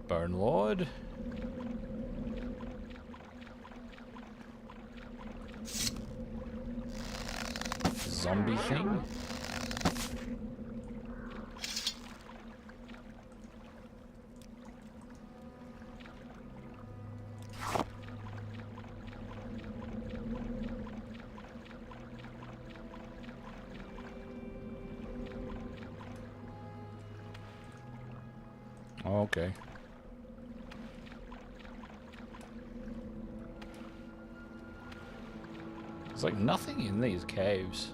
Bone Lord. Zombie thing. Okay. There's like nothing in these caves,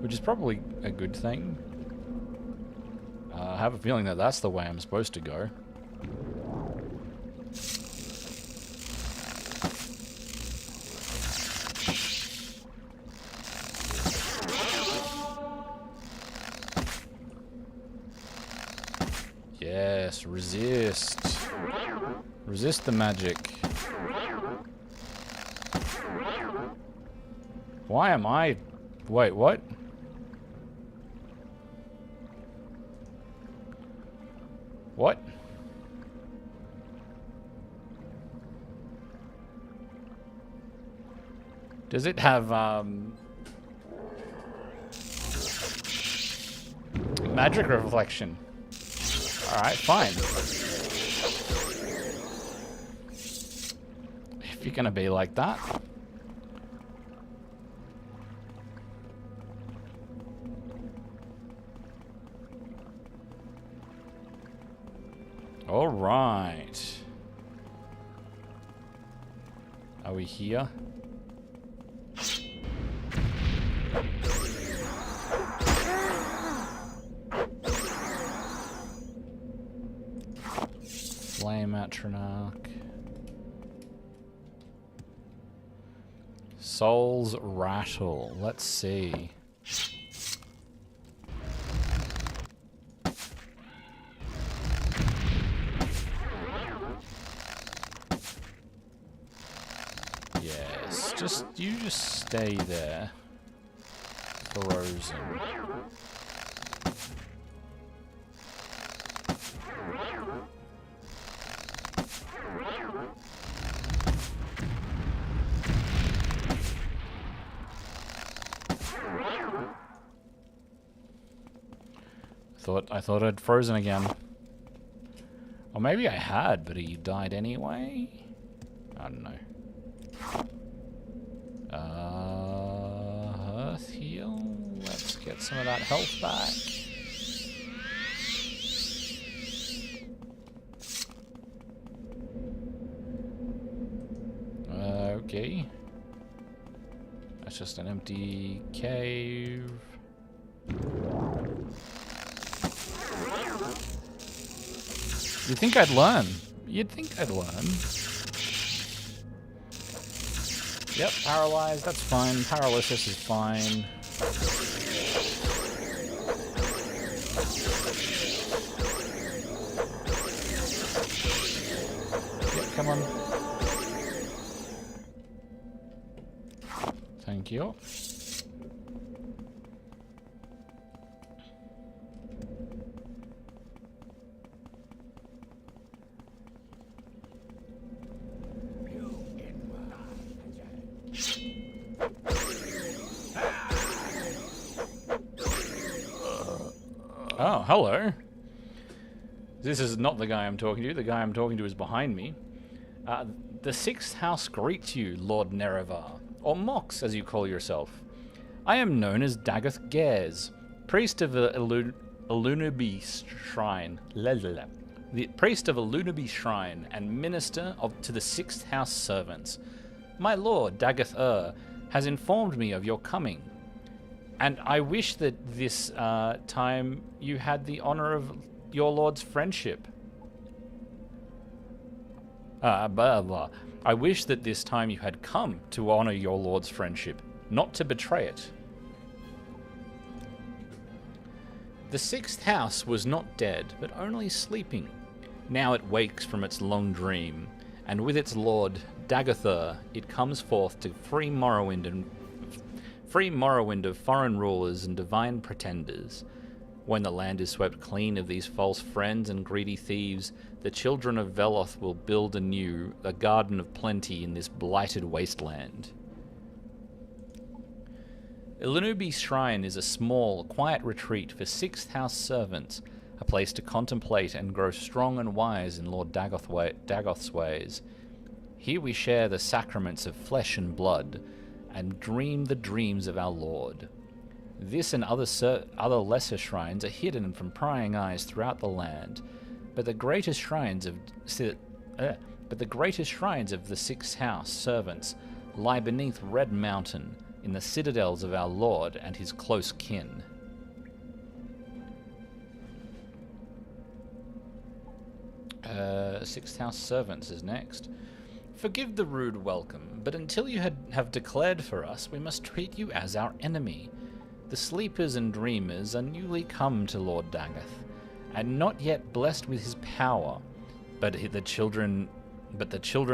which is probably a good thing. I have a feeling that that's the way I'm supposed to go. Yes, resist. Resist the magic. Why am I... Wait, what? What? Does it have, magic reflection? Alright, fine. If you're gonna be like that. Alright. Are we here? Flame Atronach. Soul's Rattle. Let's see. Yes, you just stay there. Frozen. I thought I'd frozen again. Or maybe I had, but he died anyway? I don't know. Earth heal. Let's get some of that health back. Okay. That's just an empty cave. You'd think I'd learn. You'd think I'd learn. Yep, paralyzed, that's fine. Paralysis is fine. Yep, come on. Thank you. Oh, hello. This is not the guy I'm talking to. The guy I'm talking to is behind me. The Sixth House greets you, Lord Nerevar, or Mox as you call yourself. I am known as Dagoth Gares, priest of the Ilunibi Shrine. The priest of Ilunibi Shrine and minister to the Sixth House servants. My lord, Dagoth has informed me of your coming, and I wish that this time you had the honor of your lord's friendship. I wish that this time you had come to honor your lord's friendship, not to betray it. The Sixth House was not dead, but only sleeping. Now it wakes from its long dream, and with its lord, Dagoth, it comes forth to free Morrowind of foreign rulers and divine pretenders. When the land is swept clean of these false friends and greedy thieves, the children of Veloth will build anew a garden of plenty in this blighted wasteland. Ilunibi Shrine is a small, quiet retreat for Sixth House servants, a place to contemplate and grow strong and wise in Lord Dagoth's ways. Here we share the sacraments of flesh and blood, and dream the dreams of our Lord. This and other lesser shrines are hidden from prying eyes throughout the land, but the greatest shrines of the Sixth House servants lie beneath Red Mountain, in the citadels of our Lord and his close kin. Sixth House servants is next. Forgive the rude welcome, but until you have declared for us, we must treat you as our enemy. The sleepers and dreamers are newly come to Lord Dagoth, and not yet blessed with his power, but the children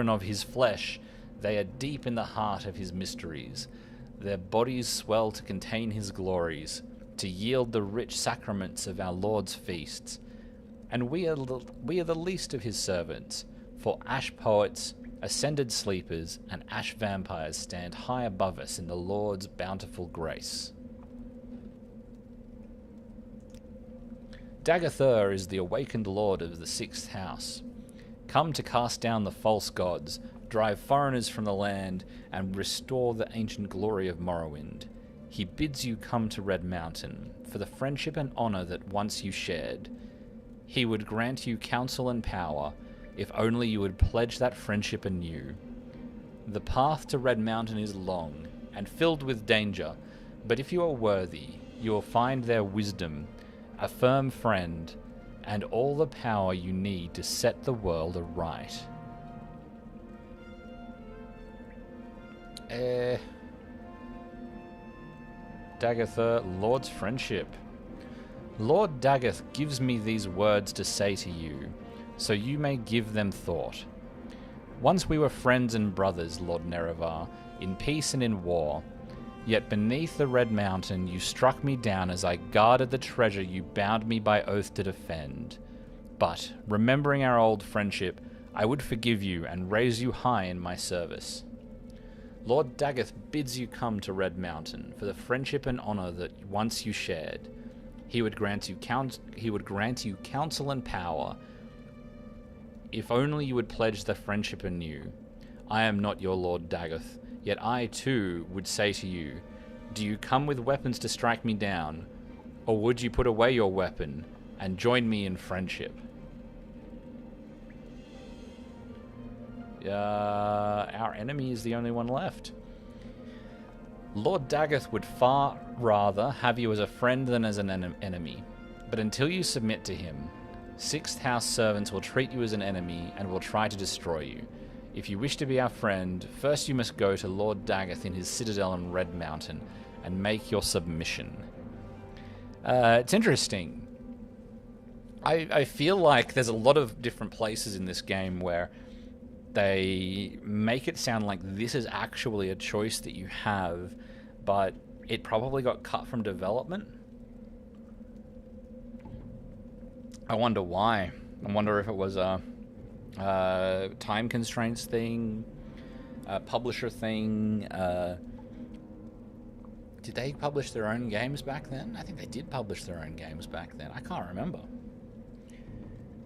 of his flesh, they are deep in the heart of his mysteries. Their bodies swell to contain his glories, to yield the rich sacraments of our Lord's feasts. And we are the least of his servants, for ash poets, ascended sleepers, and ash vampires stand high above us in the Lord's bountiful grace. Dagoth is the awakened lord of the Sixth House, come to cast down the false gods, drive foreigners from the land, and restore the ancient glory of Morrowind. He bids you come to Red Mountain, for the friendship and honor that once you shared. He would grant you counsel and power, if only you would pledge that friendship anew. The path to Red Mountain is long, and filled with danger, but if you are worthy, you will find there wisdom, a firm friend, and all the power you need to set the world aright. Dagoth, Lord's friendship. Lord Dagoth gives me these words to say to you, so you may give them thought. Once we were friends and brothers, Lord Nerevar, in peace and in war, yet beneath the Red Mountain you struck me down as I guarded the treasure you bound me by oath to defend. But, remembering our old friendship, I would forgive you and raise you high in my service. Lord Dagoth bids you come to Red Mountain for the friendship and honor that once you shared. He would grant you counsel and power, if only you would pledge the friendship anew. I am not your Lord Dagoth, yet I too would say to you, do you come with weapons to strike me down, or would you put away your weapon and join me in friendship? Our enemy is the only one left. Lord Dagoth would far rather have you as a friend than as an enemy, but until you submit to him, Sixth House servants will treat you as an enemy and will try to destroy you. If you wish to be our friend, first you must go to Lord Dagoth in his citadel on Red Mountain and make your submission. It's interesting. I feel like there's a lot of different places in this game where they make it sound like this is actually a choice that you have, but it probably got cut from development. I wonder why. I wonder if it was a time constraints thing, a publisher thing. Did they publish their own games back then? I think they did publish their own games back then. I can't remember.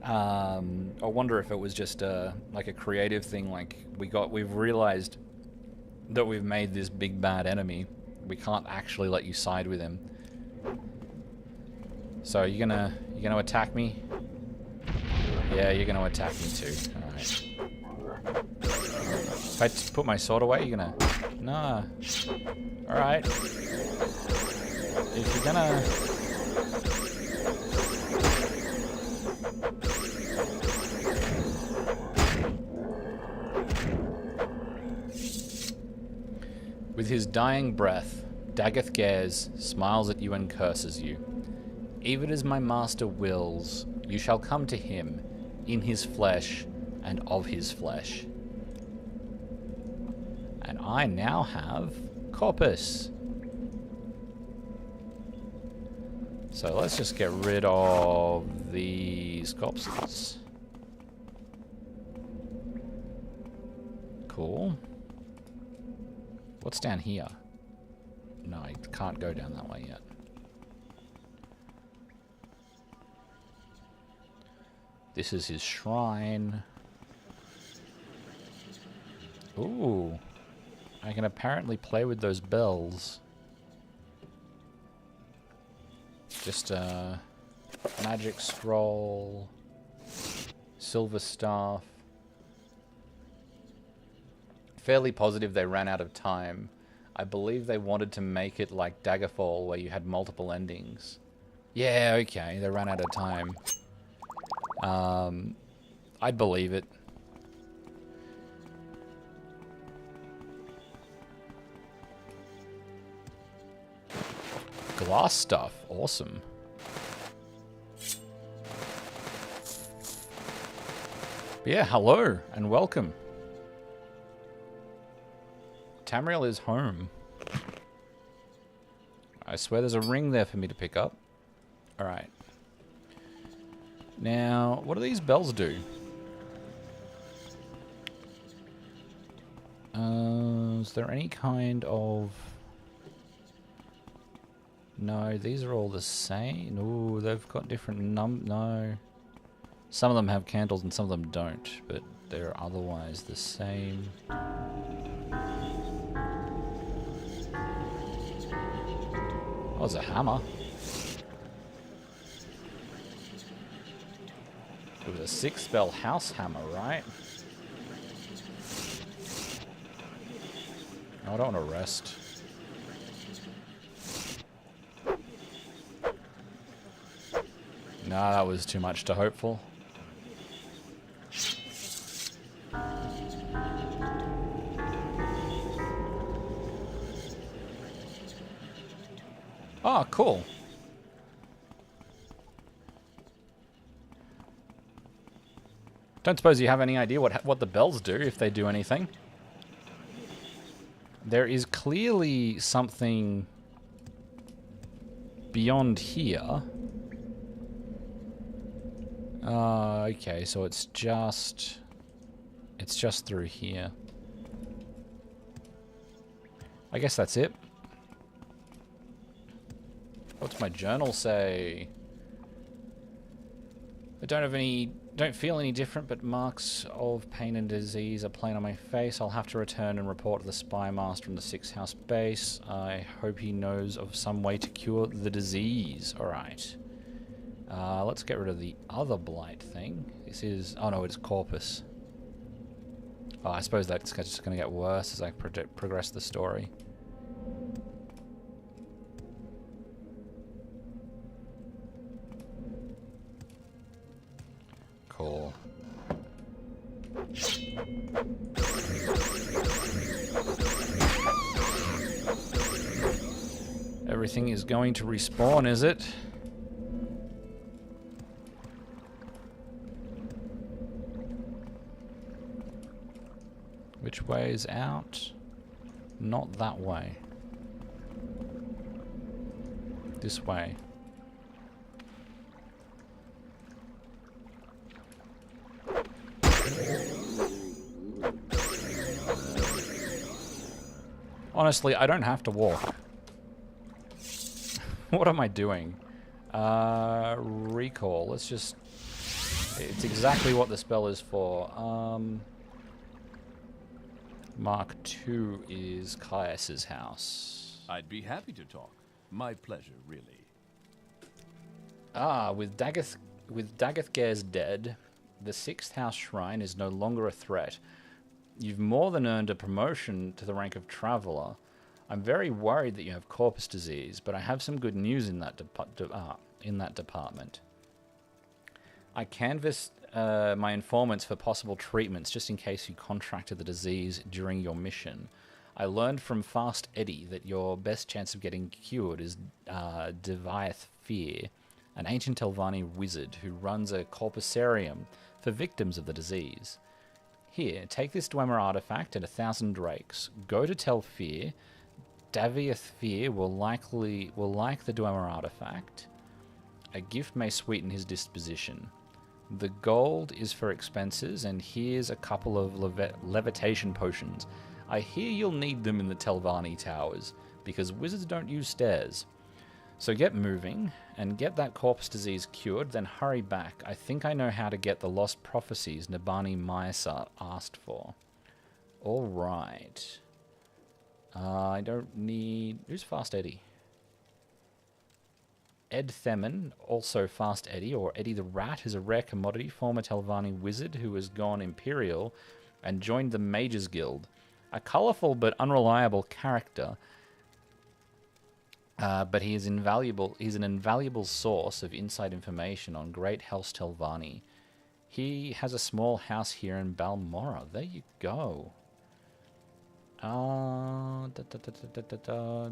I wonder if it was just like a creative thing. Like we've realized that we've made this big bad enemy. We can't actually let you side with him. So you're gonna attack me? Yeah, you're gonna attack me too. All right. If I put my sword away, you're gonna... Nah. Alright. If you're gonna... With his dying breath, Dagoth Gares smiles at you and curses you. Even as my master wills, you shall come to him, in his flesh and of his flesh. And I now have Corpus. So let's just get rid of these corpses. Cool. What's down here? No, I can't go down that way yet. This is his shrine. Ooh. I can apparently play with those bells. Just a magic scroll, silver staff. Fairly positive they ran out of time. I believe they wanted to make it like Daggerfall, where you had multiple endings. Yeah, okay, they ran out of time. I'd believe it. Glass stuff, awesome. But yeah, hello and welcome. Tamriel is home. I swear there's a ring there for me to pick up. Alright. Now, what do these bells do? Is there any kind of... No, these are all the same. Ooh, they've got different no. Some of them have candles and some of them don't, but they're otherwise the same. Oh, it's a hammer. It was a 6-spell house hammer, right? No, I don't want to rest. Nah, that was too much to hope for. Oh, cool. Don't suppose you have any idea what the bells do, if they do anything. There is clearly something beyond here. Okay, so it's just through here. I guess that's it. What's my journal say? I don't feel any different, but marks of pain and disease are plain on my face. I'll have to return and report to the spy master in the 6th house base. I hope he knows of some way to cure the disease. Alright. Let's get rid of the other blight thing. This is... Oh no, it's Corpus. Oh, I suppose that's just going to get worse as I progress the story. Cool. Everything is going to respawn, is it? Which way is out? Not that way. This way. Honestly, I don't have to walk. What am I doing? Recall. Let's just It's exactly what the spell is for. Mark 2 is Caius's house. I'd be happy to talk. My pleasure, really. With Dagoth Gares dead, the 6th house shrine is no longer a threat. You've more than earned a promotion to the rank of Traveller. I'm very worried that you have Corpus disease, but I have some good news in that department. I canvassed my informants for possible treatments just in case you contracted the disease during your mission. I learned from Fast Eddie that your best chance of getting cured is Divayth Fyr, an ancient Telvanni wizard who runs a Corprusarium for victims of the disease. Here, take this Dwemer artifact and 1,000 drakes. Go to Tel Fyr. Divayth Fyr will like the Dwemer artifact. A gift may sweeten his disposition. The gold is for expenses, and here's a couple of levitation potions. I hear you'll need them in the Telvanni towers, because wizards don't use stairs. So get moving, and get that corpse disease cured, then hurry back. I think I know how to get the lost prophecies Nabani Maesar asked for. Alright. I don't need... Who's Fast Eddie? Ed Themin, also Fast Eddie, or Eddie the Rat, is a rare commodity, former Telvanni wizard who has gone Imperial and joined the Mages Guild. A colourful but unreliable character, but he is invaluable. He's an invaluable source of inside information on Great House Telvanni. He has a small house here in Balmora. There you go.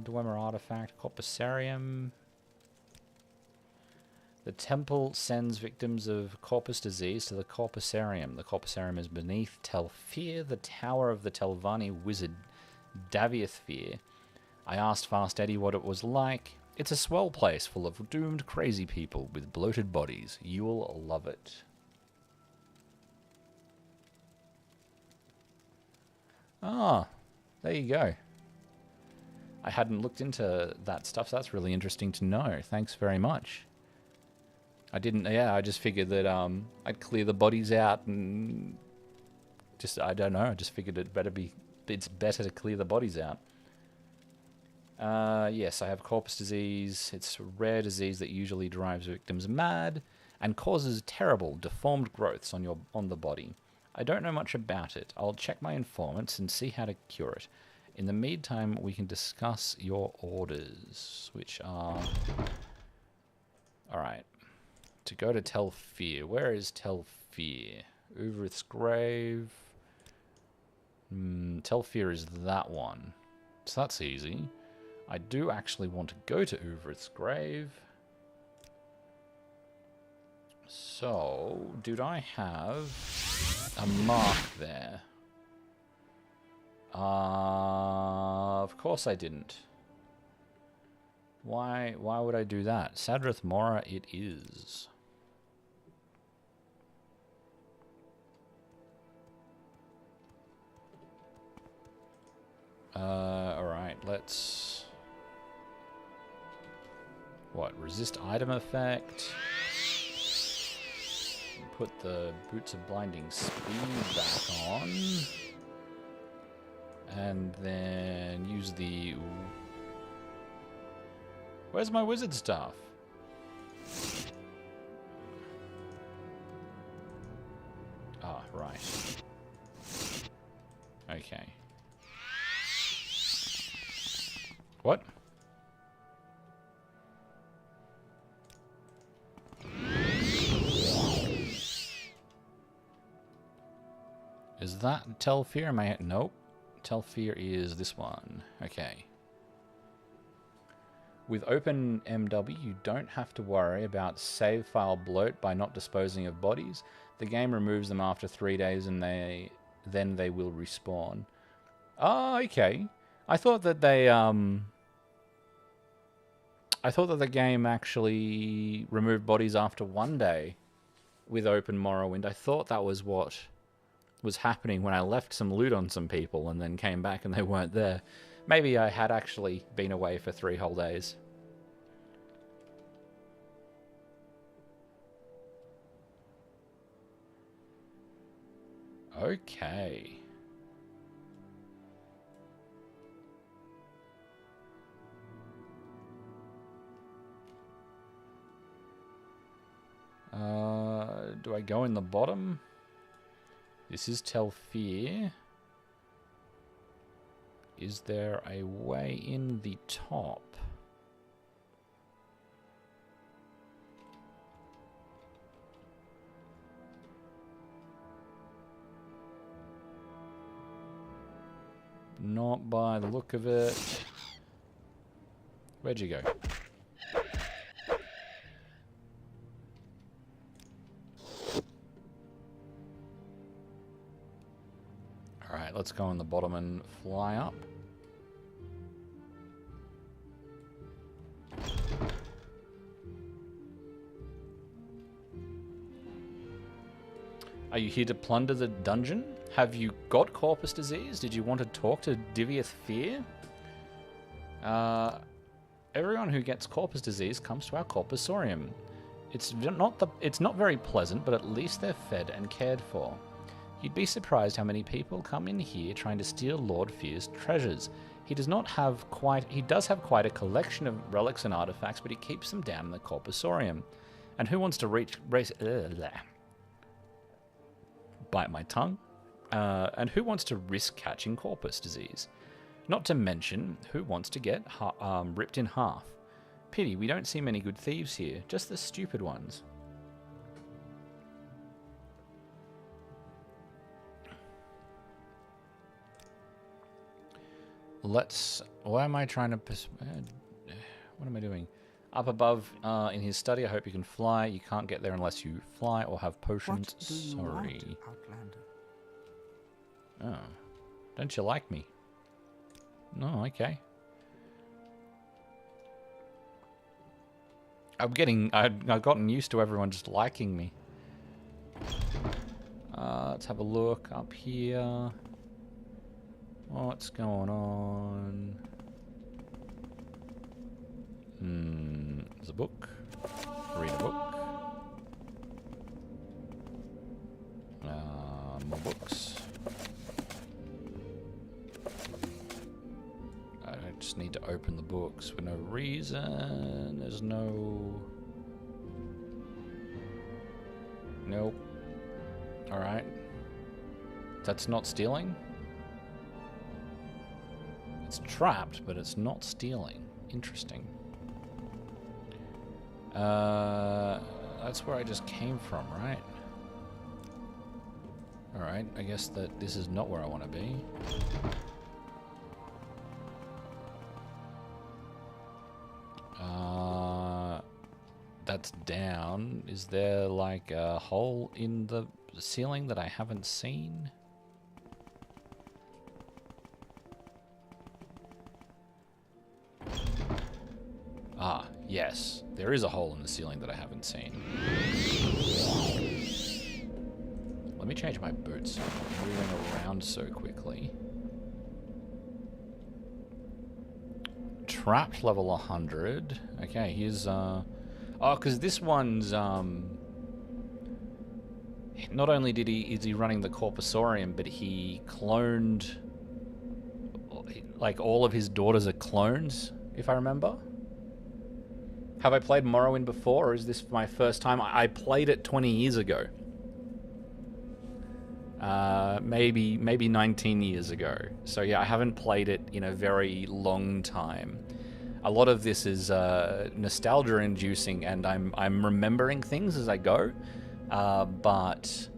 Dwemer artifact, Corpusarium. The temple sends victims of corpus disease to the Corpusarium. The Corpusarium is beneath Tel Fyr, the tower of the Telvanni wizard Divayth Fyr. I asked Fast Eddie what it was like. It's a swell place full of doomed crazy people with bloated bodies. You'll love it. Ah, there you go. I hadn't looked into that stuff, so that's really interesting to know. Thanks very much. I just figured that I'd clear the bodies out and I don't know, I just figured it's better to clear the bodies out. Yes, I have corpus disease. It's a rare disease that usually drives victims mad and causes terrible, deformed growths on the body. I don't know much about it. I'll check my informants and see how to cure it. In the meantime, we can discuss your orders, which are... Alright. To go to Tel Fyr. Where is Tel Fyr? Uvirith's grave. Tel Fyr is that one. So that's easy. I do actually want to go to Uvirith's grave. So, did I have a mark there? Of course I didn't. Why would I do that? Sadrith Mora it is. Alright, let's... What? Resist item effect. Put the Boots of Blinding Speed back on. And then use the... Where's my wizard staff? Ah, right. Okay. What? Is that Tel Fyr? Nope. Tel Fyr is this one. Okay. With openmw, you don't have to worry about save file bloat by not disposing of bodies. The game removes them after 3 days and then they will respawn. Oh, okay. I thought that the game actually removed bodies after 1 day with open Morrowind. I thought that was what was happening when I left some loot on some people and then came back and they weren't there. Maybe I had actually been away for 3 whole days. Okay. Do I go in the bottom? This is Tel Fyr. Is there a way in the top? Not by the look of it. Where'd you go? Alright, let's go on the bottom and fly up. Are you here to plunder the dungeon? Have you got Corpus disease? Did you want to talk to Divayth Fyr? Everyone who gets Corpus disease comes to our Corprusarium. It's not very pleasant, but at least they're fed and cared for. You'd be surprised how many people come in here trying to steal Lord Fyr's treasures. He does have quite a collection of relics and artifacts, but he keeps them down in the Corprusarium. And who wants to bite my tongue? And who wants to risk catching Corpus disease? Not to mention, who wants to get ripped in half? Pity, we don't see many good thieves here, just the stupid ones. Why am I trying to... what am I doing? Up above in his study, I hope you can fly. You can't get there unless you fly or have potions. What do you Sorry. want, Outlander? Oh. Don't you like me? No, okay. I've gotten used to everyone just liking me. Let's have a look up here. What's going on? There's a book. Read a book. More books. I just need to open the books for no reason. There's no... Nope. Alright. That's not stealing? It's trapped, but it's not stealing. Interesting. That's where I just came from, right? Alright, I guess that this is not where I want to be. That's down. Is there like a hole in the ceiling that I haven't seen? Ah, yes. There is a hole in the ceiling that I haven't seen. Let me change my boots. I'm moving around so quickly. Trapped level 100. Okay, here's oh, because this one's not only is he running the Corpusarium, but he cloned, like, all of his daughters are clones, if I remember. Have I played Morrowind before, or is this my first time? I played it 20 years ago. Maybe 19 years ago. So yeah, I haven't played it in a very long time. A lot of this is nostalgia-inducing, and I'm remembering things as I go. But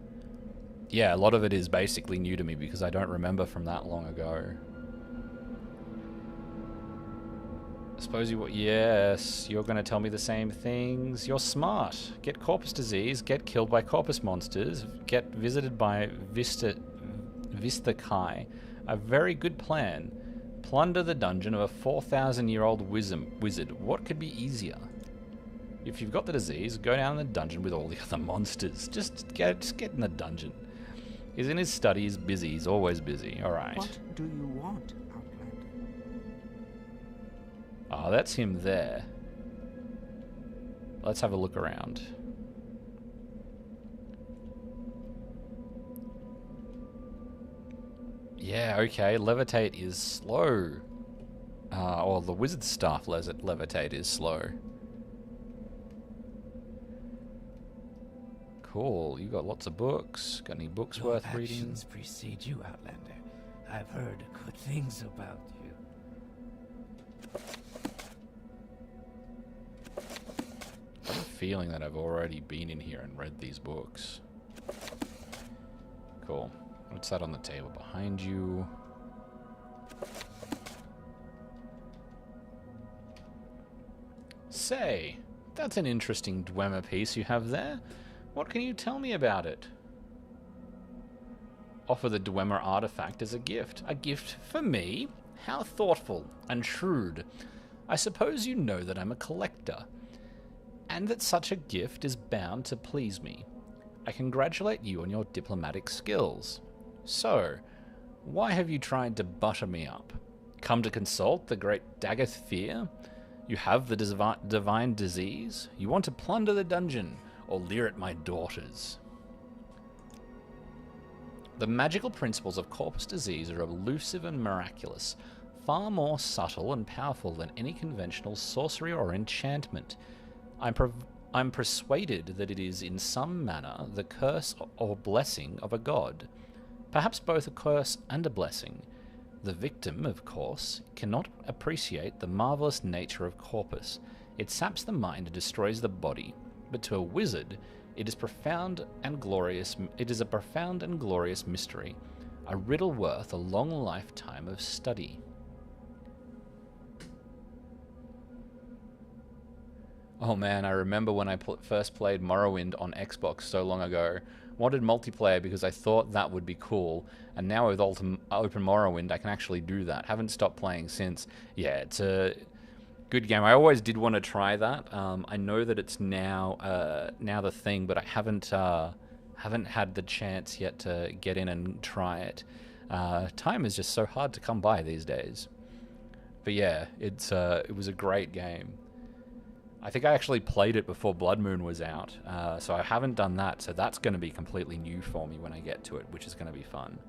yeah, a lot of it is basically new to me because I don't remember from that long ago. Suppose you... Yes, you're going to tell me the same things. You're smart. Get Corpus disease, get killed by Corpus monsters, get visited by Vistakai. A very good plan. Plunder the dungeon of a 4,000-year-old wizard. What could be easier? If you've got the disease, go down in the dungeon with all the other monsters. Just get in the dungeon. He's in his study, he's busy, he's always busy. Alright. What do you want, Outlander? Oh, that's him there. Let's have a look around. Yeah, okay. Levitate is slow. Or the wizard's staff levitate is slow. Cool. You got lots of books. Got any books Your worth reading? actions precede you, Outlander. I've heard good things about you. I have a feeling that I've already been in here and read these books. Cool. What's that on the table behind you? Say, that's an interesting Dwemer piece you have there. What can you tell me about it? Offer the Dwemer artifact as a gift. A gift for me? How thoughtful and shrewd. I suppose you know that I'm a collector, and that such a gift is bound to please me. I congratulate you on your diplomatic skills. So, why have you tried to butter me up? Come to consult the great Dagoth Fyr? You have the divine disease? You want to plunder the dungeon, or leer at my daughters? The magical principles of Corpus disease are elusive and miraculous, far more subtle and powerful than any conventional sorcery or enchantment. I'm persuaded that it is in some manner the curse or blessing of a god. Perhaps both a curse and a blessing. The victim, of course, cannot appreciate the marvelous nature of Corpus. It saps the mind and destroys the body. But to a wizard, it is profound and glorious. It is a profound and glorious mystery, a riddle worth a long lifetime of study. Oh man, I remember when I first played Morrowind on Xbox so long ago. Wanted multiplayer because I thought that would be cool, and now with Open Morrowind I can actually do that. Haven't stopped playing since. Yeah, it's a good game. I always did want to try that. I know that it's now the thing, but I haven't had the chance yet to get in and try it. Time is just so hard to come by these days. But yeah, it was a great game. I think I actually played it before Blood Moon was out, so I haven't done that, so that's going to be completely new for me when I get to it, which is going to be fun.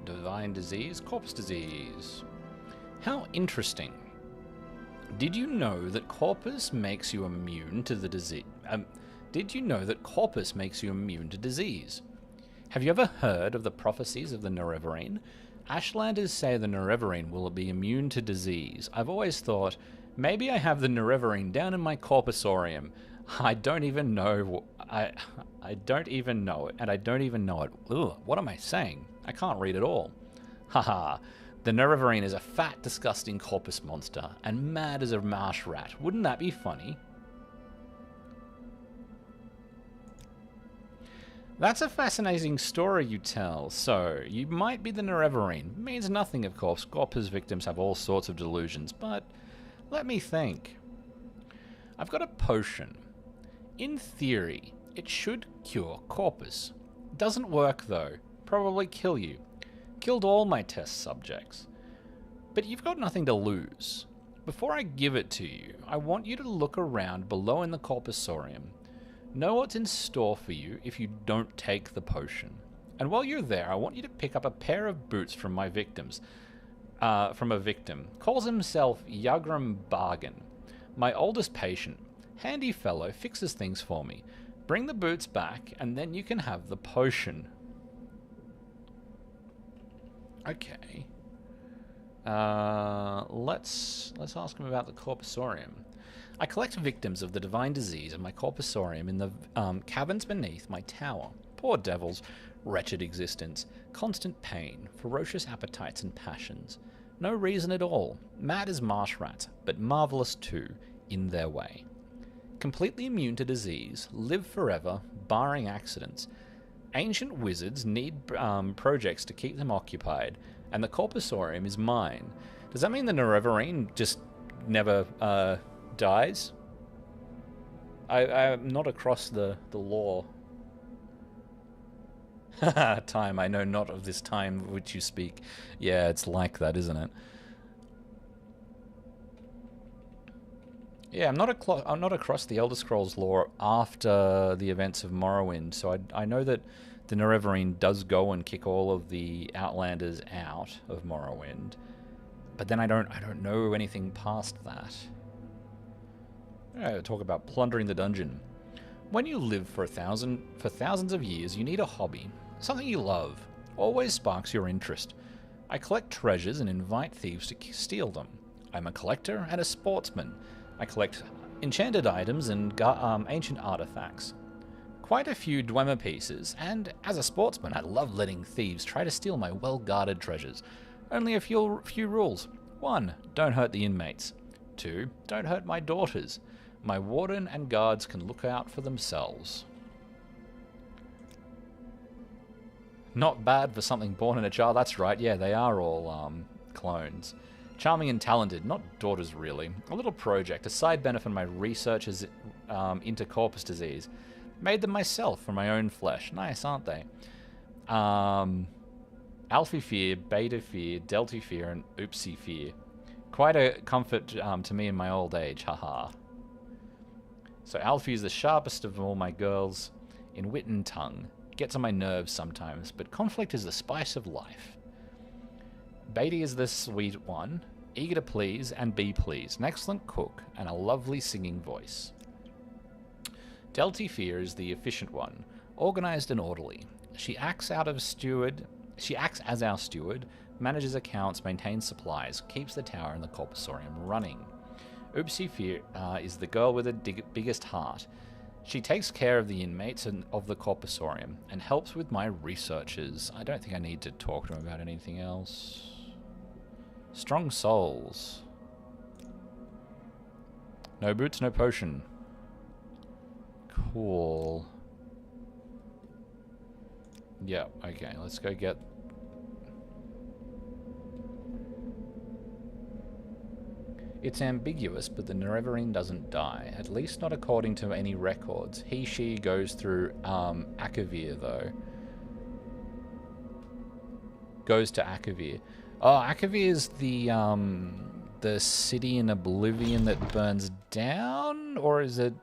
Divine disease, corpse disease. How interesting. Did you know that Corpus makes you immune to the disease? Did you know that Corpus makes you immune to disease? Have you ever heard of the prophecies of the Nerevarine? Ashlanders say the Nerevarine will be immune to disease. I've always thought, maybe I have the Nerevarine down in my Corpusarium. I don't even know. I don't even know it, and I don't even know it. Ugh, what am I saying? I can't read at all. Haha. The Nerevarine is a fat, disgusting Corpus monster, and mad as a marsh rat. Wouldn't that be funny? That's a fascinating story you tell. So, you might be the Nerevarine. Means nothing, of course. Corpus victims have all sorts of delusions, but let me think. I've got a potion. In theory, it should cure Corpus. Doesn't work, though. Probably kill you. Killed all my test subjects. But you've got nothing to lose. Before I give it to you, I want you to look around below in the Corpusarium. Know what's in store for you if you don't take the potion. And while you're there, I want you to pick up a pair of boots from my victims. From a victim. Calls himself Yagram Bargain. My oldest patient. Handy fellow, fixes things for me. Bring the boots back, and then you can have the potion. Okay. Let's ask him about the Corpusarium. I collect victims of the divine disease in my Corpusarium in the caverns beneath my tower. Poor devils, wretched existence, constant pain, ferocious appetites and passions. No reason at all. Mad as marsh rats, but marvelous too, in their way. Completely immune to disease, live forever, barring accidents. Ancient wizards need projects to keep them occupied, and the Corpusarium is mine. Does that mean the Nerevarine just never dies? I'm not across the law. Time, I know not of this time which you speak. Yeah, it's like that, isn't it? Yeah, I'm not across the Elder Scrolls lore after the events of Morrowind, so I know that the Nerevarine does go and kick all of the Outlanders out of Morrowind, but then I don't know anything past that. Talk about plundering the dungeon. When you live for thousands of years, you need a hobby, something you love, always sparks your interest. I collect treasures and invite thieves to steal them. I'm a collector and a sportsman. I collect enchanted items and ancient artifacts. Quite a few Dwemer pieces, and as a sportsman, I love letting thieves try to steal my well-guarded treasures. Only a few rules. 1. Don't hurt the inmates. 2. Don't hurt my daughters. My warden and guards can look out for themselves. Not bad for something born in a child. That's right, yeah, they are all clones. Charming and talented, not daughters really. A little project, a side benefit of my research into Corpus disease. Made them myself from my own flesh. Nice, aren't they? Alpha Fyr, Beta Fyr, Delta Fyr, and Uupse Fyr. Quite a comfort to me in my old age, haha. So Alfie is the sharpest of all my girls in wit and tongue. Gets on my nerves sometimes, but conflict is the spice of life. Beatty is the sweet one, eager to please and be pleased, an excellent cook, and a lovely singing voice. Delta Fyr is the efficient one, organized and orderly. She acts as our steward, manages accounts, maintains supplies, keeps the tower and the Corpusarium running. Uupse Fyr is the girl with the biggest heart. She takes care of the inmates and of the Corpusarium and helps with my researches. I don't think I need to talk to him about anything else. Strong souls. No boots, no potion. Cool. Yeah, okay, let's go get... It's ambiguous, but the Nerevarine doesn't die. At least not according to any records. He, she goes through Akavir, though. Goes to Akavir. Oh, Akavir is the city in Oblivion that burns down? Or is it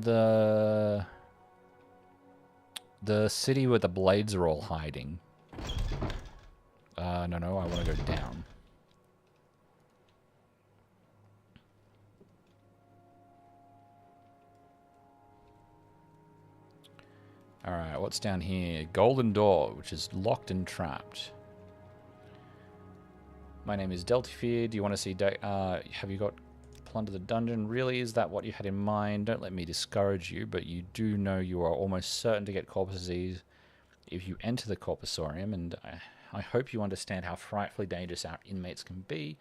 the city where the blades are all hiding? No, I want to go down. Alright, what's down here? Golden Door, which is locked and trapped. My name is Delta Fyr. Do you want to see... have you got Plunder the Dungeon? Really? Is that what you had in mind? Don't let me discourage you, but you do know you are almost certain to get Corpus disease if you enter the Corpusarium, and I hope you understand how frightfully dangerous our inmates can be.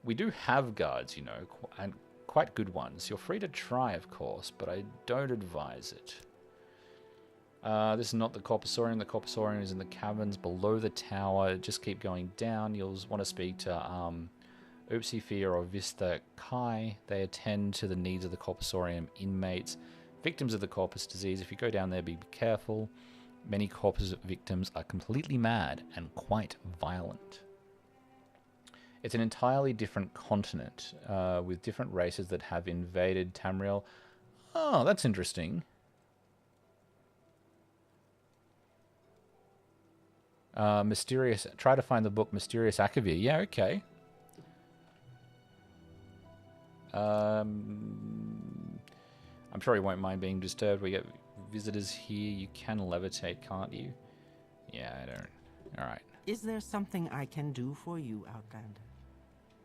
We do have guards, you know, and quite good ones. You're free to try, of course, but I don't advise it. This is not the Corpusarium. The Corpusarium is in the caverns below the tower. Just keep going down. You'll want to speak to Uupse Fyr or Vista Kai. They attend to the needs of the Corpusarium inmates, victims of the Corpus disease. If you go down there, be careful. Many Corpus victims are completely mad and quite violent. It's an entirely different continent with different races that have invaded Tamriel. Oh, that's interesting. Mysterious. Try to find the book Mysterious Akavir. Yeah, okay. I'm sure he won't mind being disturbed. We get visitors here. You can levitate, can't you? Yeah, I don't. Alright. Is there something I can do for you, Outlander?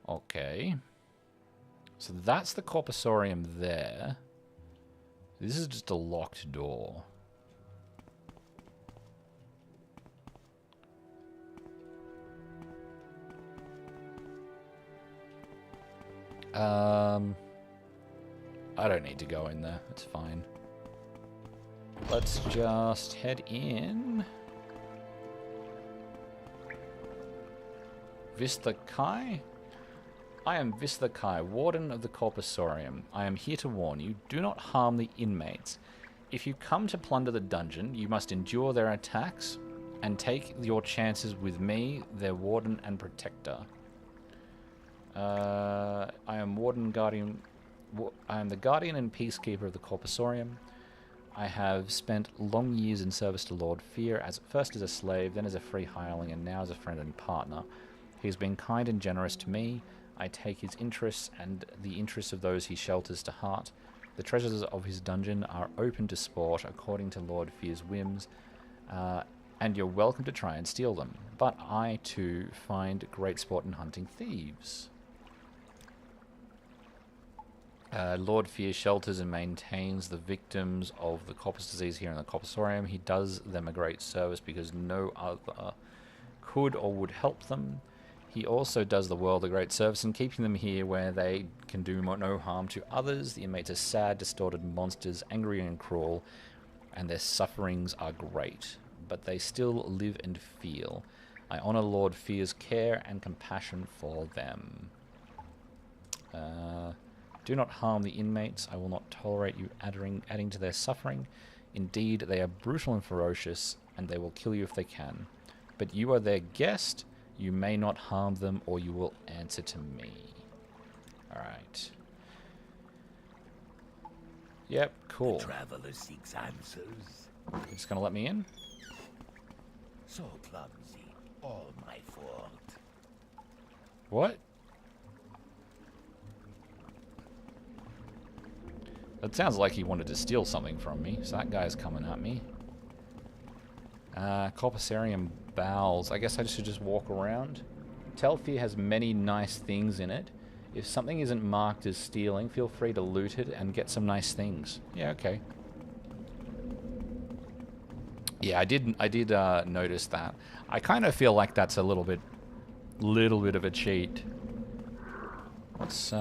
Okay. So that's the Corpusarium there. This is just a locked door. I don't need to go in there. It's fine. Let's just head in. Vista Kai? I am Vista Kai, Warden of the Corpusarium. I am here to warn you, do not harm the inmates. If you come to plunder the dungeon, you must endure their attacks and take your chances with me, their warden and protector. I am Warden Guardian. I am the Guardian and Peacekeeper of the Corpusarium. I have spent long years in service to Lord Fyr, first as a slave, then as a free hireling, and now as a friend and partner. He has been kind and generous to me. I take his interests and the interests of those he shelters to heart. The treasures of his dungeon are open to sport according to Lord Fyr's whims, and you're welcome to try and steal them. But I, too, find great sport in hunting thieves. Lord Fyr shelters and maintains the victims of the Corpus disease here in the Corprusarium. He does them a great service because no other could or would help them. He also does the world a great service in keeping them here where they can do no harm to others. The inmates are sad, distorted monsters, angry and cruel, and their sufferings are great. But they still live and feel. I honor Lord Fyr's care and compassion for them. Do not harm the inmates. I will not tolerate you adding to their suffering. Indeed, they are brutal and ferocious, and they will kill you if they can. But you are their guest. You may not harm them, or you will answer to me. Alright. Yep, cool. The traveler seeks answers. You're just gonna let me in? So clumsy. All my fault. What? That sounds like he wanted to steal something from me, so that guy's coming at me. Corpusarium bowels. I guess I should just walk around. Tel Fyr has many nice things in it. If something isn't marked as stealing, feel free to loot it and get some nice things. Yeah, okay. Yeah, I did notice that. I kind of feel like that's a little bit of a cheat. Let's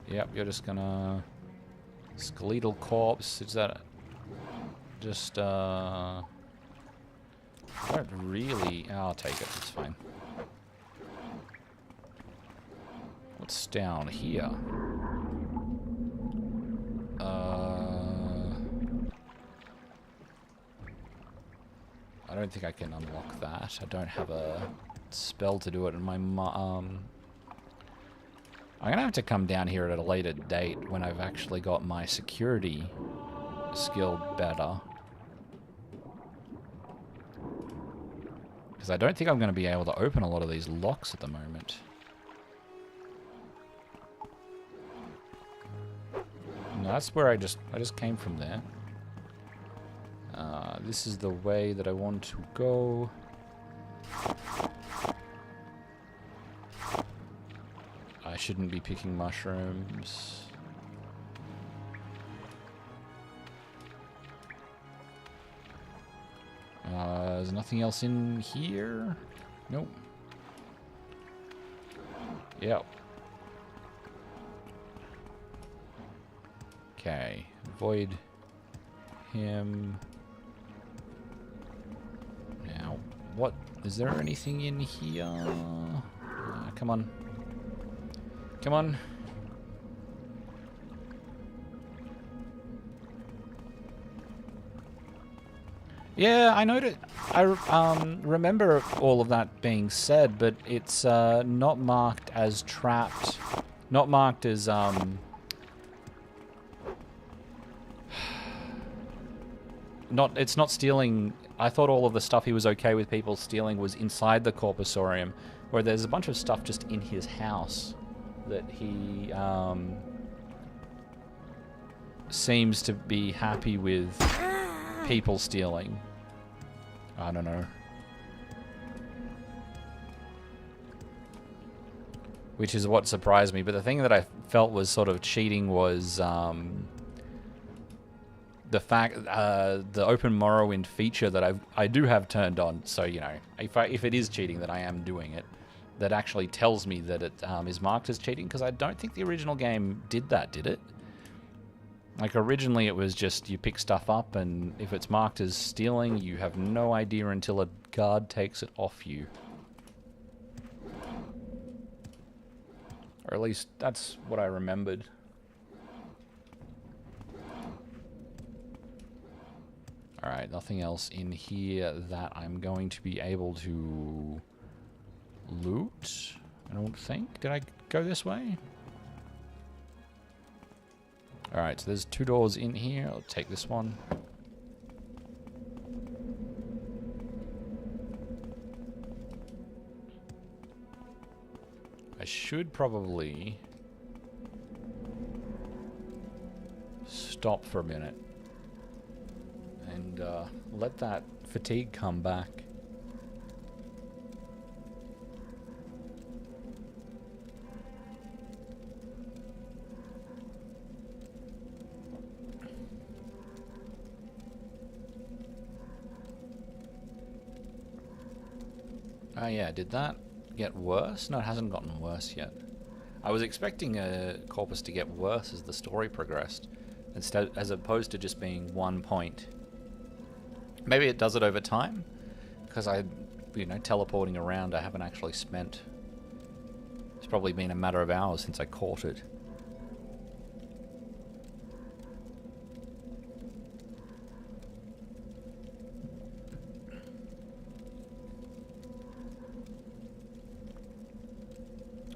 Yep, you're just gonna... Skeletal corpse, is that... Just, I don't really... I'll take it, it's fine. What's down here? I don't think I can unlock that. I don't have a spell to do it in my... I'm going to have to come down here at a later date when I've actually got my security skill better. Because I don't think I'm going to be able to open a lot of these locks at the moment. No, that's where I just came from there. This is the way that I want to go. I shouldn't be picking mushrooms. There's nothing else in here? Nope. Yep. Okay. Avoid him. Now, what? Is there anything in here? Come on. Come on. Yeah, I noticed. I remember all of that being said, but it's not marked as trapped. Not marked as It's not stealing. I thought all of the stuff he was okay with people stealing was inside the Corpusarium, where there's a bunch of stuff just in his house that he seems to be happy with people stealing. I don't know. Which is what surprised me. But the thing that I felt was sort of cheating was the fact the open Morrowind feature that I do have turned on. So, you know, if it is cheating, that I am doing it. That actually tells me that it is marked as cheating, because I don't think the original game did that, did it? Like, originally it was just you pick stuff up, and if it's marked as stealing, you have no idea until a guard takes it off you. Or at least that's what I remembered. Alright, nothing else in here that I'm going to be able to loot. I don't think. Did I go this way? Alright, so there's 2 doors in here. I'll take this one. I should probably stop for a minute and let that fatigue come back. Oh yeah, did that get worse? No, it hasn't gotten worse yet. I was expecting Corpus to get worse as the story progressed, instead, as opposed to just being 1 point. Maybe it does it over time, because teleporting around, I haven't actually spent. It's probably been a matter of hours since I caught it.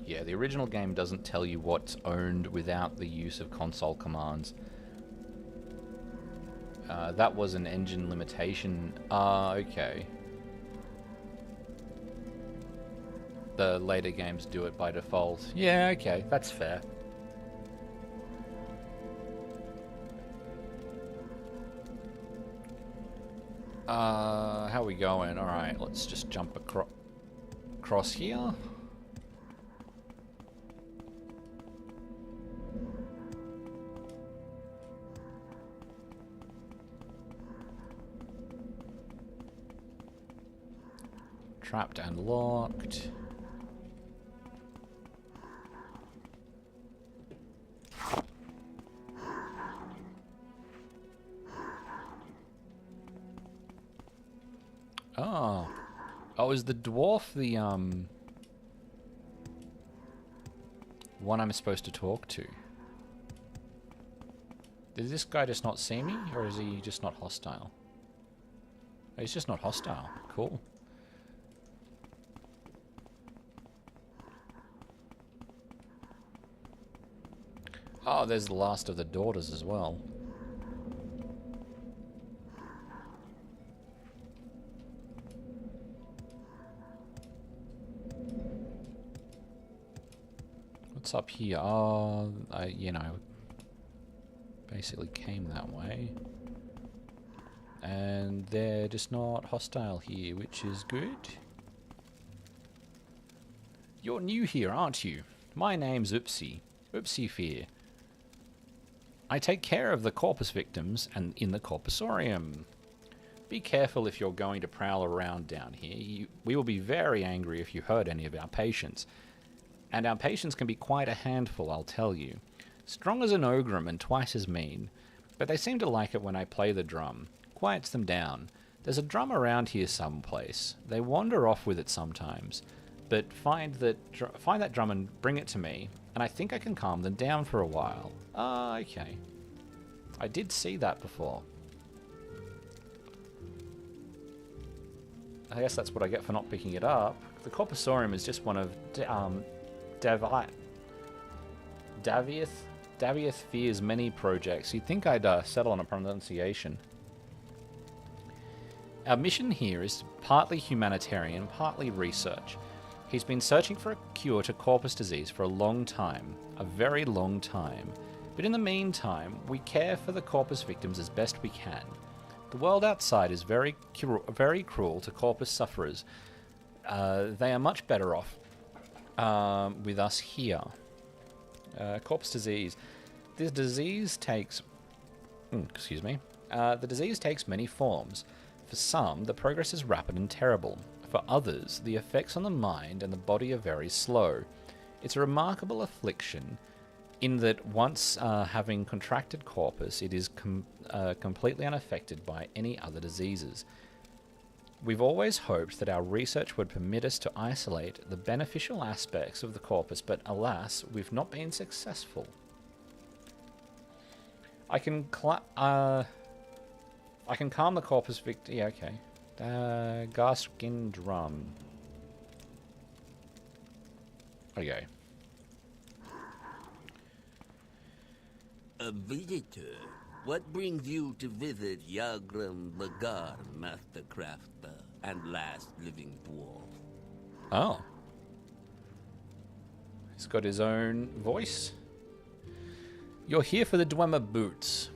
Yeah, the original game doesn't tell you what's owned without the use of console commands. That was an engine limitation. Okay. The later games do it by default. Yeah, okay, that's fair. How are we going? Alright, let's just jump across here. Trapped and locked. Oh. Oh, is the dwarf the, one I'm supposed to talk to? Did this guy just not see me, or is he just not hostile? Oh, he's just not hostile. Cool. Oh, there's the last of the daughters as well. What's up here? Oh, I basically came that way. And they're just not hostile here, which is good. You're new here, aren't you? My name's Uupse. Uupse Fyr. I take care of the Corpus victims and in the Corprusarium. Be careful if you're going to prowl around down here. We will be very angry if you hurt any of our patients. And our patients can be quite a handful, I'll tell you. Strong as an ogrim and twice as mean. But they seem to like it when I play the drum. Quiets them down. There's a drum around here someplace. They wander off with it sometimes. But find that drum and bring it to me, and I think I can calm them down for a while. Ah, okay. I did see that before. I guess that's what I get for not picking it up. The Corpusarium is just one of Divayth Fyr's many projects. You'd think I'd settle on a pronunciation. Our mission here is partly humanitarian, partly research. He's been searching for a cure to Corpus disease for a long time, a very long time. But in the meantime, we care for the Corpus victims as best we can. The world outside is very cruel to Corpus sufferers. They are much better off with us here. Corpus disease. This disease takes... the disease takes many forms. For some, the progress is rapid and terrible. For others, the effects on the mind and the body are very slow. It's a remarkable affliction in that once having contracted Corpus, it is completely unaffected by any other diseases. We've always hoped that our research would permit us to isolate the beneficial aspects of the Corpus, but alas, we've not been successful. I can I can calm the Corpus Victor. Yeah, okay. Garskin Drum. Okay. A visitor? What brings you to visit Yagram Lagar, Master Crafter and last living dwarf? Oh. He's got his own voice. You're here for the Dwemer boots.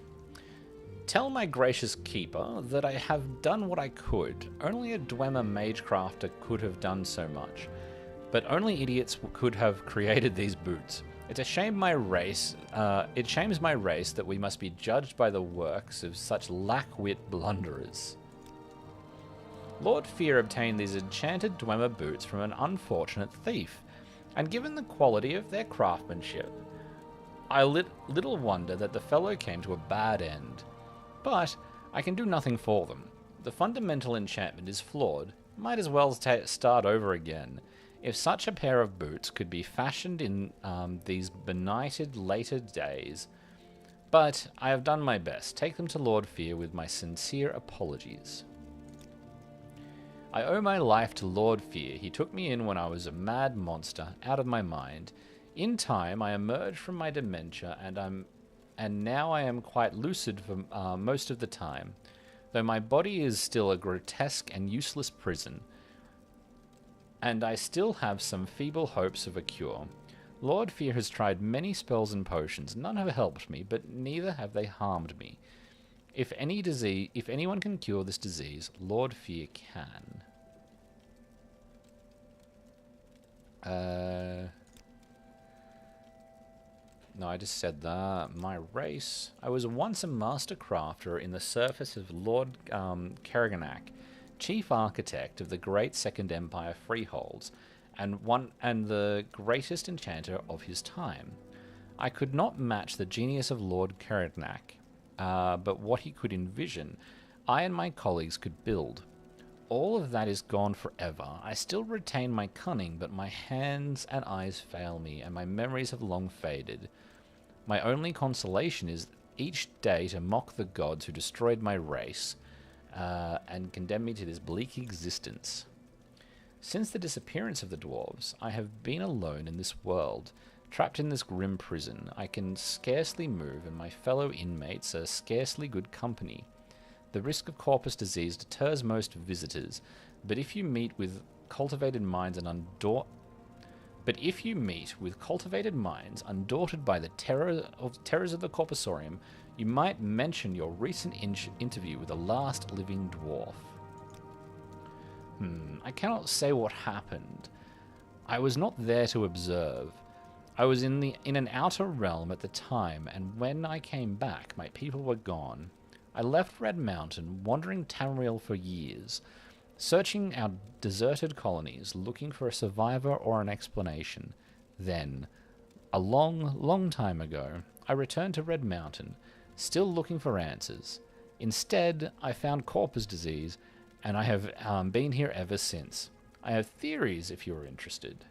Tell my gracious keeper that I have done what I could. Only a Dwemer magecrafter could have done so much. But only idiots could have created these boots. It's a shame my race. It shames my race that we must be judged by the works of such lack-wit blunderers. Lord Fyr obtained these enchanted Dwemer boots from an unfortunate thief, and given the quality of their craftsmanship, I little wonder that the fellow came to a bad end. But I can do nothing for them. The fundamental enchantment is flawed. Might as well start over again. If such a pair of boots could be fashioned in these benighted later days. But I have done my best. Take them to Lord Fyr with my sincere apologies. I owe my life to Lord Fyr. He took me in when I was a mad monster, out of my mind. In time, I emerged from my dementia, and now I am quite lucid for most of the time, though my body is still a grotesque and useless prison, and I still have some feeble hopes of a cure. Lord Fyr has tried many spells and potions. None have helped me, but neither have they harmed me. If anyone can cure this disease, Lord Fyr can. No, I just said that. My race. I was once a master crafter in the service of Lord Khartag, chief architect of the great Second Empire freeholds, and the greatest enchanter of his time. I could not match the genius of Lord Khartag, but what he could envision, I and my colleagues could build. All of that is gone forever. I still retain my cunning, but my hands and eyes fail me, and my memories have long faded. My only consolation is each day to mock the gods who destroyed my race, and condemn me to this bleak existence. Since the disappearance of the dwarves, I have been alone in this world, trapped in this grim prison. I can scarcely move, and my fellow inmates are scarcely good company. The risk of Corpus disease deters most visitors, but if you meet with cultivated minds undaunted by the terrors of the Corprusarium, you might mention your recent interview with the last living dwarf. I cannot say what happened. I was not there to observe. I was in an outer realm at the time, and when I came back, my people were gone. I left Red Mountain, wandering Tamriel for years, searching our deserted colonies, looking for a survivor or an explanation. Then, a long, long time ago, I returned to Red Mountain, still looking for answers. Instead, I found Corpus disease, and I have been here ever since. I have theories if you are interested.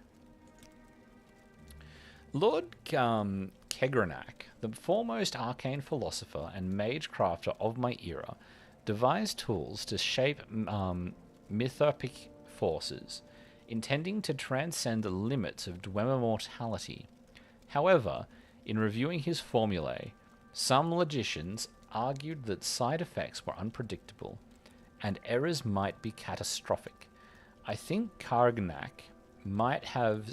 Lord Khartag, the foremost arcane philosopher and mage crafter of my era, devised tools to shape mythopic forces, intending to transcend the limits of Dwemer mortality. However, in reviewing his formulae, some logicians argued that side effects were unpredictable, and errors might be catastrophic. I think Khartag might have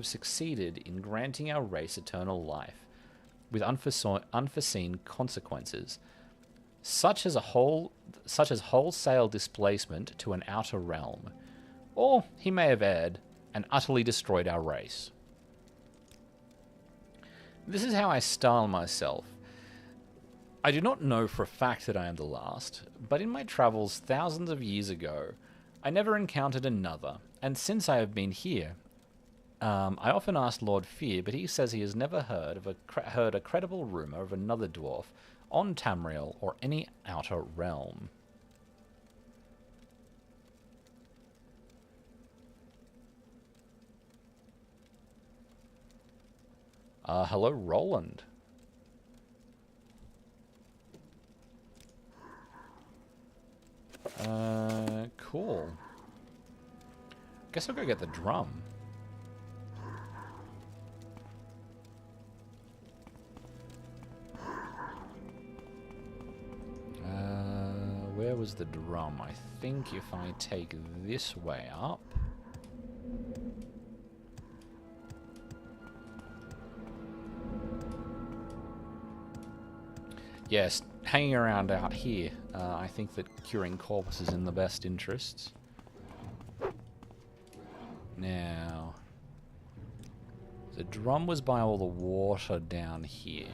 succeeded in granting our race eternal life, with unforeseen consequences, such as wholesale displacement to an outer realm. Or he may have erred and utterly destroyed our race. This is how I style myself. I do not know for a fact that I am the last, but in my travels thousands of years ago, I never encountered another, and since I have been here, I often ask Lord Fyr, but he says he has never heard a credible rumor of another dwarf on Tamriel or any outer realm. Hello, Roland. Guess I'll go get the drum. Where was the drum? I think if I take this way up... Yes, hanging around out here, I think that curing Corpus is in the best interests. Now... The drum was by all the water down here.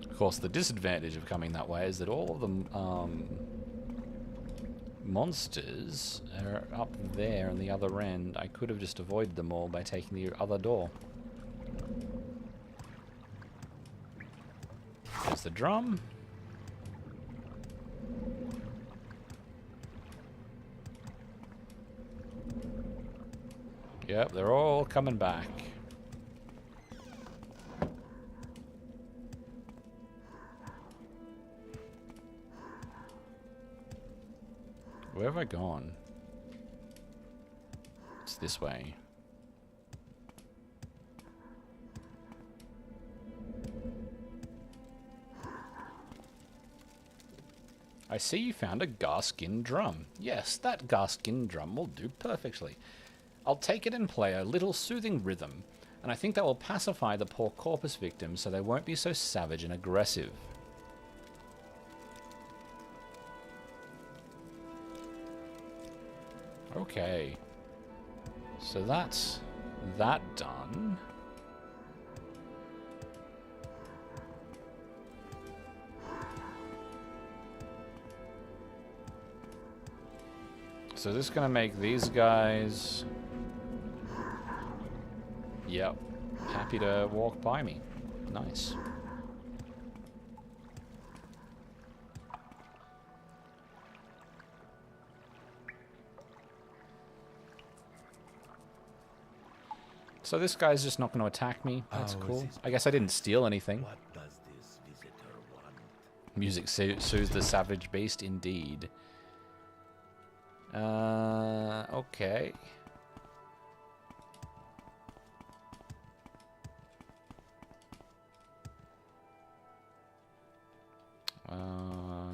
Of course, the disadvantage of coming that way is that all of the monsters are up there on the other end. I could have just avoided them all by taking the other door. There's the drum. Yep, they're all coming back. Where have I gone? It's this way. I see you found a Garskin drum. Yes, that Garskin drum will do perfectly. I'll take it and play a little soothing rhythm, and I think that will pacify the poor Corpus victims so they won't be so savage and aggressive. Okay. So that's that done. So this is gonna make these guys... Yep. Happy to walk by me. Nice. So this guy's just not going to attack me. That's cool. I guess I didn't steal anything. What does this visitor want? Music soothes the savage beast indeed. Okay.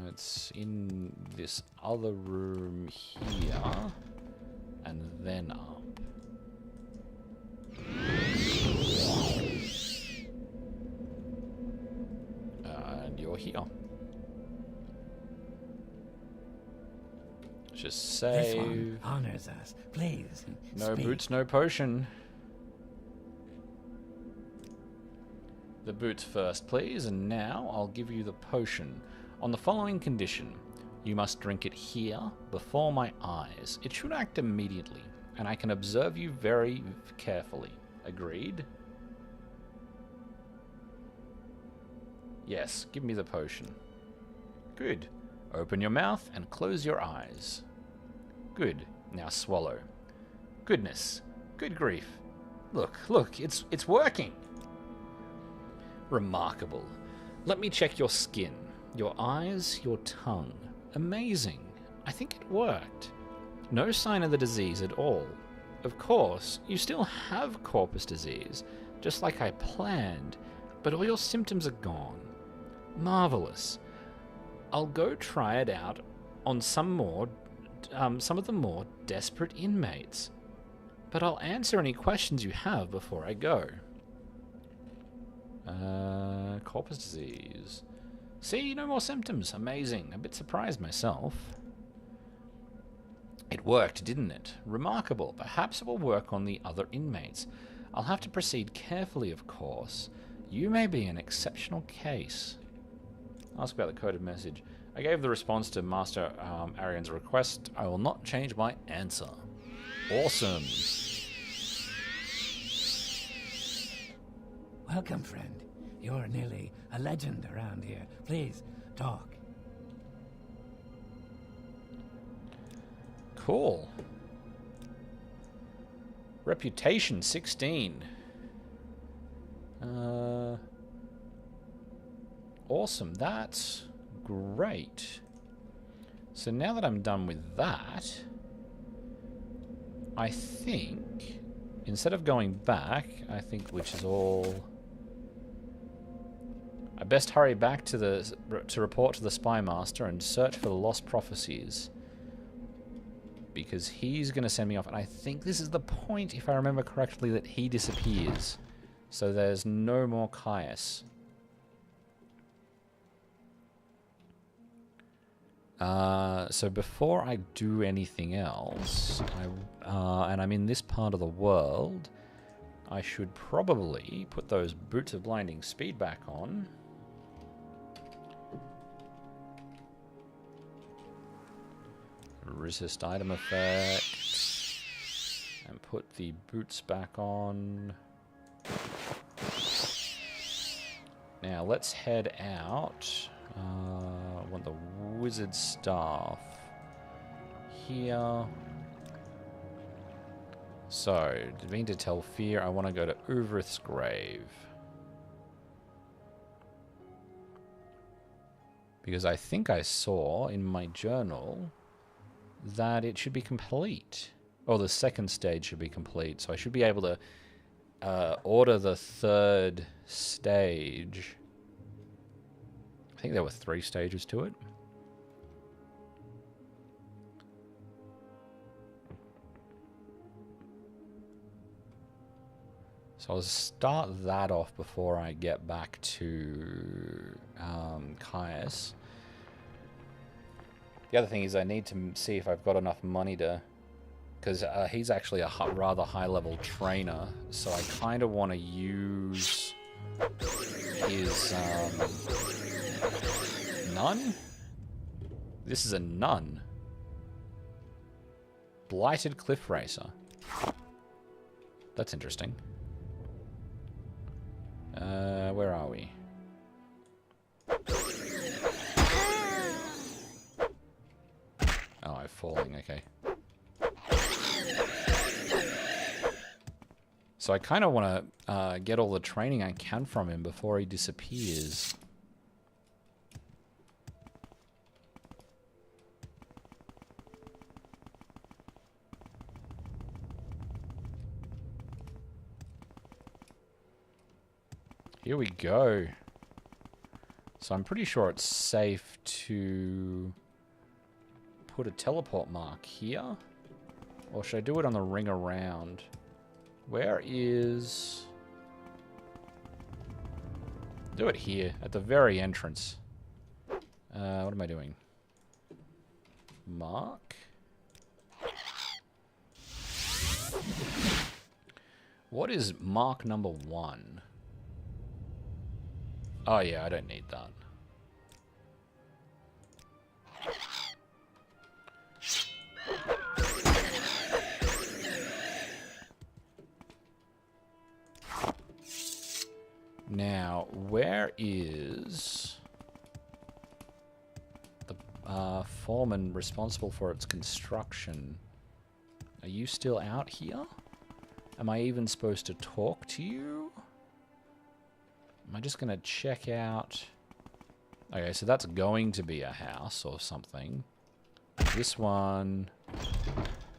It's in this other room here, and then up. And you're here. Just save. This one honors us. Please. No speak. boots, no potion. The boots first, please, and now I'll give you the potion. On the following condition, you must drink it here, before my eyes. It should act immediately, and I can observe you very carefully. Agreed? Yes, give me the potion. Good. Open your mouth and close your eyes. Good. Now swallow. Goodness. Good grief. Look, it's working. Remarkable. Let me check your skin, your eyes, your tongue. Amazing. I think it worked. No sign of the disease at all. Of course, you still have Corpus disease, just like I planned, but all your symptoms are gone. Marvelous. I'll go try it out on some of the more desperate inmates. But I'll answer any questions you have before I go. Corpus disease. See, no more symptoms. Amazing. A bit surprised myself. It worked, didn't it? Remarkable. Perhaps it will work on the other inmates. I'll have to proceed carefully, of course. You may be an exceptional case. Ask about the coded message. I gave the response to Master Arian's request. I will not change my answer. Awesome. Welcome, friend. You're nearly a legend around here. Please, talk. Cool. Reputation 16. Awesome. That's great. So now that I'm done with that, I think, instead of going back, I think, which is all... I best hurry back to report to the Spy Master and search for the lost prophecies. Because he's going to send me off, and I think this is the point, if I remember correctly, that he disappears. So there's no more Caius. So before I do anything else, and I'm in this part of the world, I should probably put those Boots of Blinding Speed back on. Resist item effect. And put the boots back on. Now let's head out. I want the wizard staff here. So, being to Tel Fyr, I want to go to Uvirith's grave. Because I think I saw in my journal that it should be complete. Or the second stage should be complete. So I should be able to order the third stage. I think there were 3 stages to it. So I'll start that off before I get back to Caius. The other thing is I need to see if I've got enough money to... Because he's actually a rather high-level trainer, so I kind of want to use his... Nun? This is a nun. Blighted Cliff Racer. That's interesting. Where are we? Oh, I'm falling, okay. So I kind of want to get all the training I can from him before he disappears. Here we go. So I'm pretty sure it's safe to put a teleport mark here. Or should I do it on the ring around? Where is... Do it here, at the very entrance. What am I doing? Mark? What is mark number 1? Oh yeah, I don't need that. Now, where is the foreman responsible for its construction? Are you still out here? Am I even supposed to talk to you? Am I just going to check out... Okay, so that's going to be a house or something. This one...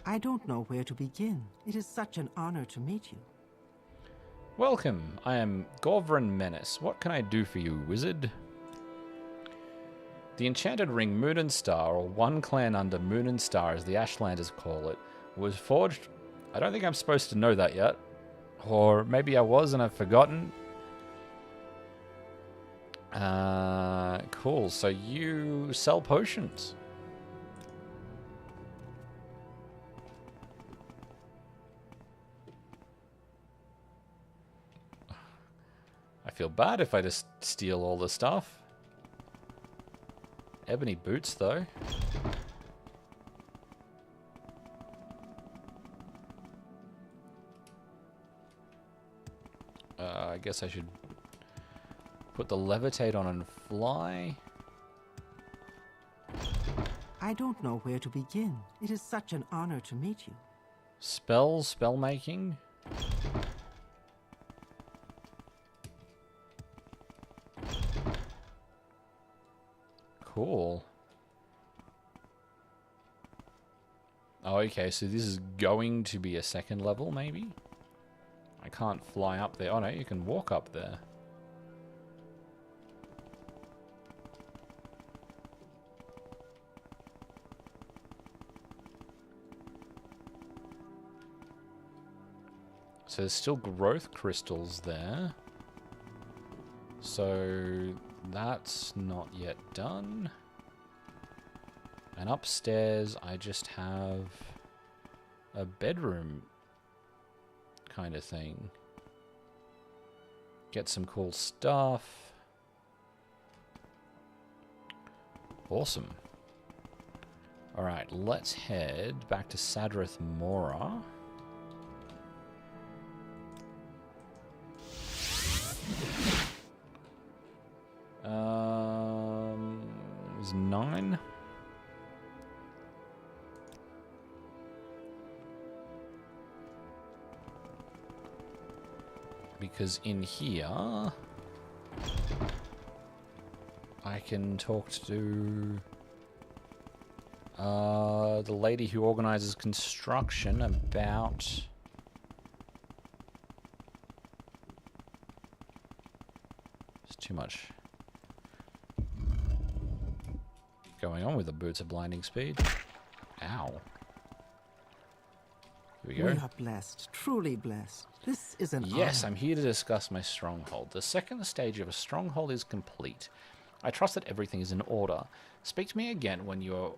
I don't know where to begin. It is such an honor to meet you. Welcome, I am Gorvran Menace. What can I do for you, wizard? The Enchanted Ring Moon and Star, or one clan under Moon and Star as the Ashlanders call it, was forged... I don't think I'm supposed to know that yet. Or maybe I was and I've forgotten. Cool, so you sell potions. I feel bad if I just steal all the stuff. Ebony boots, though. I guess I should put the levitate on and fly. I don't know where to begin. It is such an honor to meet you. Spells, spell making. Cool. Oh, okay, so this is going to be a second level, maybe? I can't fly up there. Oh, no, you can walk up there. So there's still growth crystals there. So that's not yet done. And upstairs I just have a bedroom kind of thing. Get some cool stuff. Awesome. Alright, let's head back to Sadrith Mora. It was 9. Because in here I can talk to the lady who organizes construction about too much going on with the boots of blinding speed. Ow. Here we go. We are blessed, truly blessed. This is an Yes, honor. I'm here to discuss my stronghold. The second stage of a stronghold is complete. I trust that everything is in order. Speak to me again when you're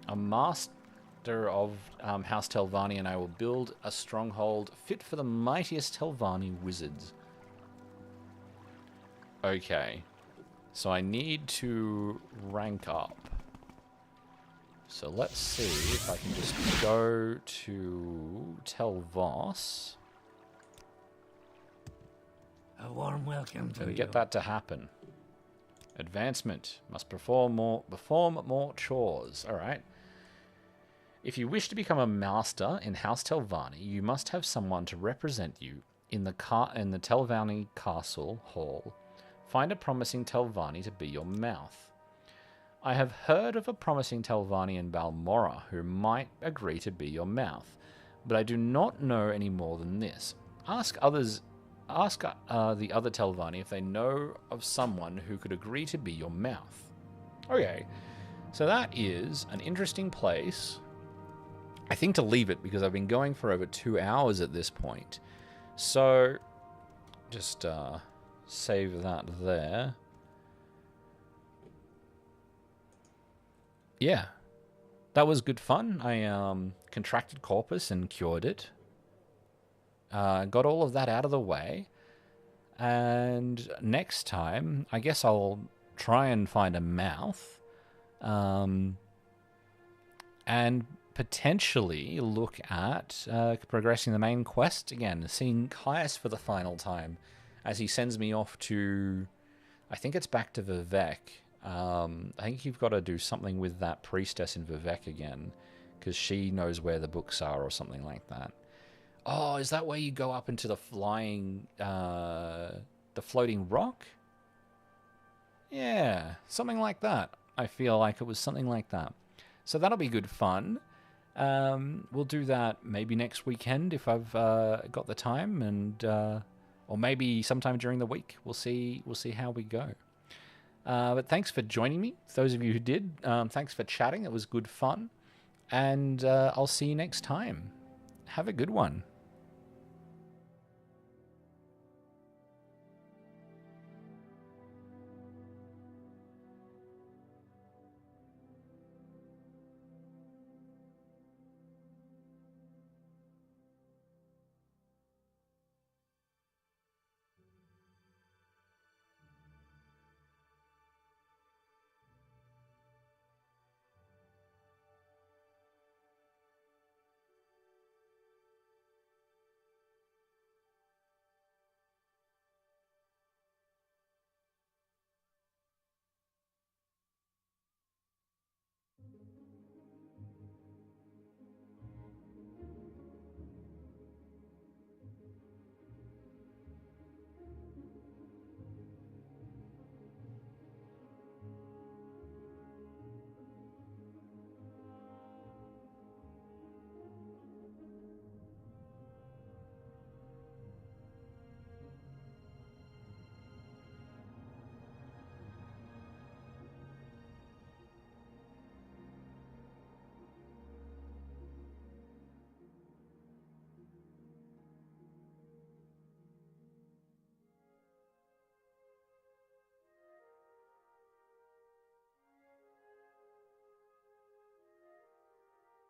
a master of House Telvanni, and I will build a stronghold fit for the mightiest Telvanni wizards. Okay. So I need to rank up. So let's see if I can just go to Telvos. A warm welcome to And you. get that to happen. Advancement. Must perform more chores. Alright. If you wish to become a master in House Telvanni, you must have someone to represent you in the Telvanni Castle Hall. Find a promising Telvanni to be your mouth. I have heard of a promising Telvanni in Balmora who might agree to be your mouth, but I do not know any more than this. Ask the other Telvanni if they know of someone who could agree to be your mouth. Okay, so that is an interesting place. I think to leave it because I've been going for over 2 hours at this point. So, just save that there. Yeah, that was good fun. I contracted Corpus and cured it. Got all of that out of the way. And next time, I guess I'll try and find a mouth. And potentially look at progressing the main quest again. Seeing Caius for the final time as he sends me off to... I think it's back to Vivek. I think you've got to do something with that priestess in Vivek again, because she knows where the books are or something like that. Oh, is that where you go up into the flying, the floating rock? Yeah, something like that. I feel like it was something like that. So that'll be good fun. We'll do that maybe next weekend if I've got the time, and or maybe sometime during the week. We'll see how we go. But thanks for joining me. Those of you who did, thanks for chatting. It was good fun. And I'll see you next time. Have a good one.